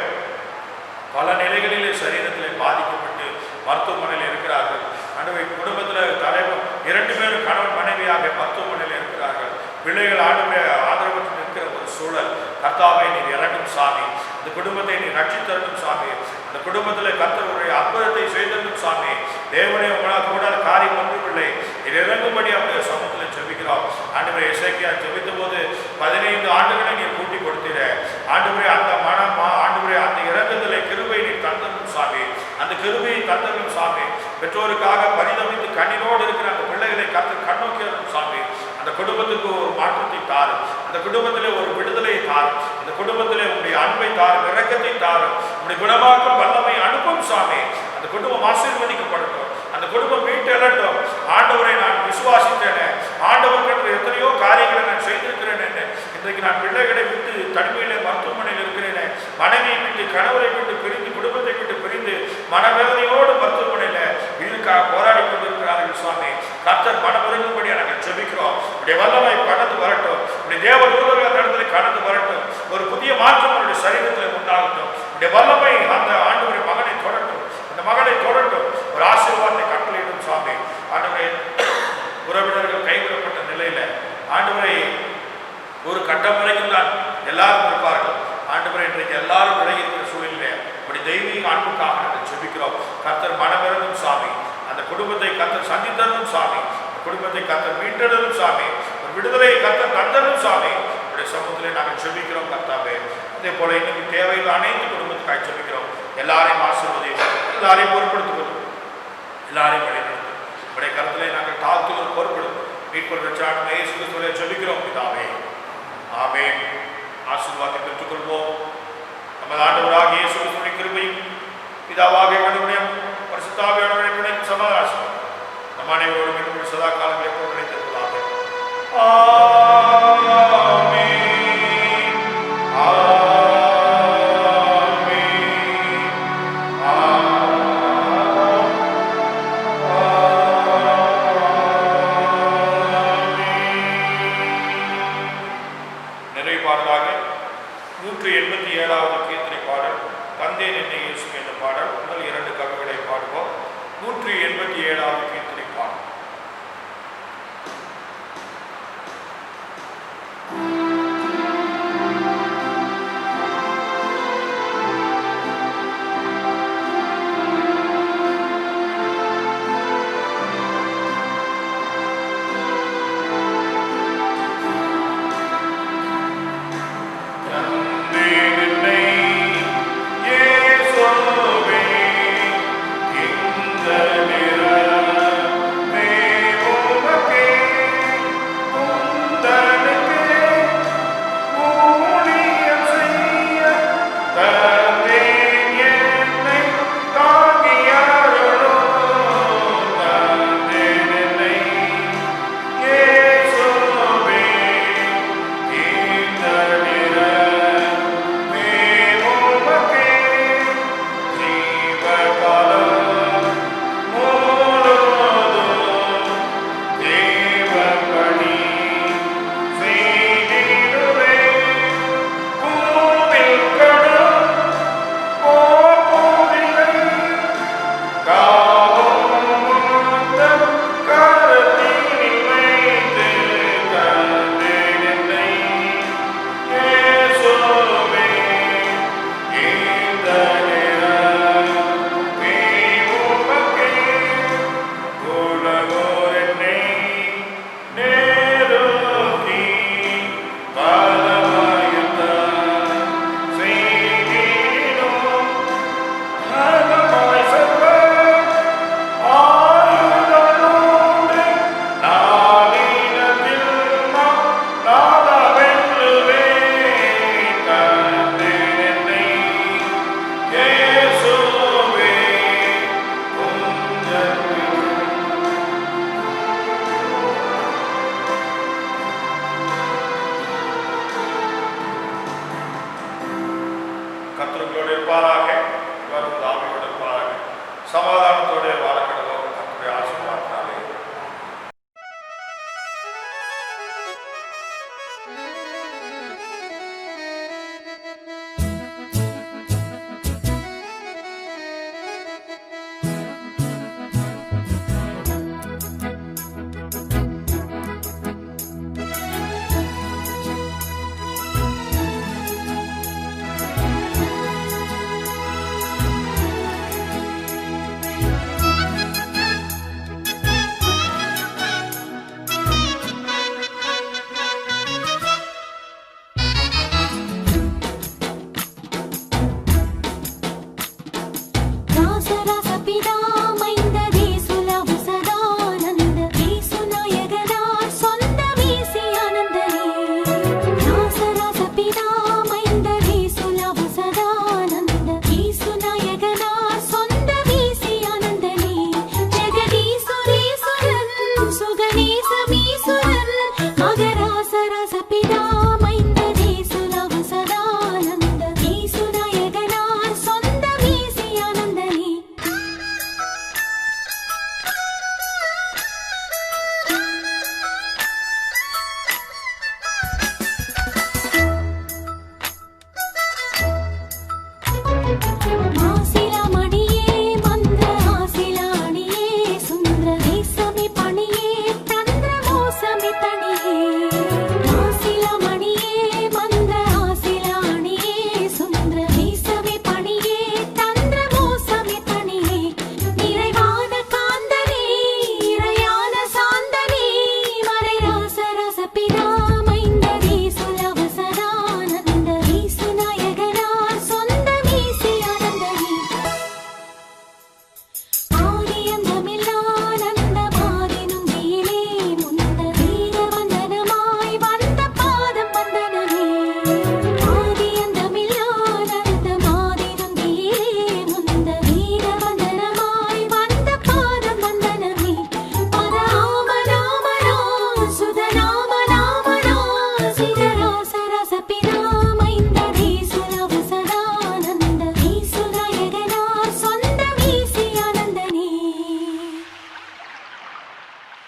பல நிலைகளிலே சரீரத்திலே பாதிக்கப்பட்டு மருத்துவமனையில் இருக்கிறார்கள். ஆண்டவரை குடும்பத்தில் தலைவர் 2 பேரும் கணவன் மனைவியாக மருத்துவமனையில் இருக்கிறார்கள். பிள்ளைகள் ஆண்டவரை ஆதரவற்று நிற்கிற ஒரு சூழல். கர்த்தாவை நீர் இறங்கும் சாமி. இந்த குடும்பத்தை நீர் ரட்சித்தரணும் சாமி. அந்த குடும்பத்தில் கர்த்தருடைய அற்புதத்தை செய்தரணும் சாமி. தேவனே, உங்களால் கூடாத காரியம் ஒன்றுமில்லை. இது இறங்கும்படி அவருடைய சமூகத்தில் ஜெபிக்கிறோம். ஆண்டவரை எசேக்கியா ஜெபித்த போது 15 ஆண்டுகளை பெற்றோருக்காக பரிதவித்து கண்ணீரோடு இருக்கிற அந்த பிள்ளைகளை கர்த்தர் கண்ணோக்கி சாமி. அந்த குடும்பத்துக்கு ஒரு மாற்றத்தை தாரு, அந்த குடும்பத்திலே ஒரு விடுதலையை தாரு, அந்த குடும்பத்திலே உங்களுடைய அன்பை தாரு, இரக்கத்தை தாரு, உங்களுடைய குணமாக்கும் வல்லமை அனுப்பும் சாமி. அந்த குடும்பம் ஆசீர்வதிக்கப்படட்டும், அந்த குடும்பம் மீட்டெழட்டும். ஆண்டவரை நான் விசுவாசித்தேனே, ஆண்டவருக்கு எத்தனையோ காரியங்களை நான் செய்திருக்கிறேன் என்று இன்றைக்கு நான் பிள்ளைகளை விட்டு தனிமையிலே மருத்துவமனையில் இருக்கிறேனே, மனைவியை விட்டு கணவரை விட்டு பிரிந்து குடும்பத்தை விட்டு பிரிந்து மனவேதனையோடு மருத்துவமனையில் இதுக்காக போராடி கொண்டிருக்கிறார்கள் சுவாமி. கர்த்தர் மனமிறங்கும்படி நாங்கள் ஜெபிக்கிறோம். உடைய வல்லமை கடந்து வரட்டும், உடைய தேவ தூதர்கள் அந்த இடத்துல கடந்து வரட்டும், ஒரு புதிய மாற்றம் அவருடைய சரீரத்தில் உண்டாகட்டும். உடைய வல்லமை அந்த ஆண்டவருடைய மகனை தொடரட்டும், அந்த மகனை தொடரட்டும், ஒரு ஆசீர்வாதத்தை கட்டளையிடும் சுவாமி. ஆண்டவரை உறவினர்கள் கைவிடப்பட்ட நிலையில ஆண்டவரை ஒரு கட்டம் வரைக்கும் தான் எல்லாரும் இருப்பார்கள். ஆண்டவரை இன்றைக்கு எல்லாரும் விலகி இருக்கிற சூழ்நிலை அப்படி தெய்வீக அன்புக்காக நாங்கள் ஜெபிக்கிறோம். கர்த்தர் மனமிறங்கும் சாமி, அந்த குடும்பத்தை கர்த்தர் சந்தித்தரும் சாமி, அந்த குடும்பத்தை கர்த்தர் மீட்டெழுதும் சாமி, ஒரு விடுதலையை கர்த்தர் தந்தரும் சாமி. உடைய சமூகத்திலே நாங்கள் ஜெபிக்கிறோம் கர்த்தாவே. அதே போல இன்னைக்கு தேவையில் அனைத்து குடும்பத்துக்காக ஜெபிக்கிறோம். எல்லாரையும் ஆசீர்வதி, எல்லாரையும் பொறுப்படுத்திக் கொள்ளும், எல்லாரையும் வழிநடத்தும். உடைய கருத்திலே நாங்கள் தாழ்த்துகள் பொறுப்படும் மீட்பர் ரட்சகரான இயேசு கிறிஸ்துவிலே ஜெபிக்கிறோம் பிதாவே, ஆமென். ஆசீர்வாதத்தை பெற்றுக்கொள்வோம். நமது ஆண்டவராகிய இயேசு கிறிஸ்துவின் கிருபையும் பிதாவாகிய கடவுளுடைய பரிசுத்த ஆவியானவருடைய துணையும் சமாதானமும் நம் அனைவரோடும் மீண்டும் சதா காலம் எப்போதும் நிலைத்திருப்பதாக. ஆமென். நிறைவாக 187வது கீர்த்தனை பாடல் தந்தேன் என்னை இயேசுவே என்ற பாடல் முதல் 2 கவிகளை பாடுவோம். 187வது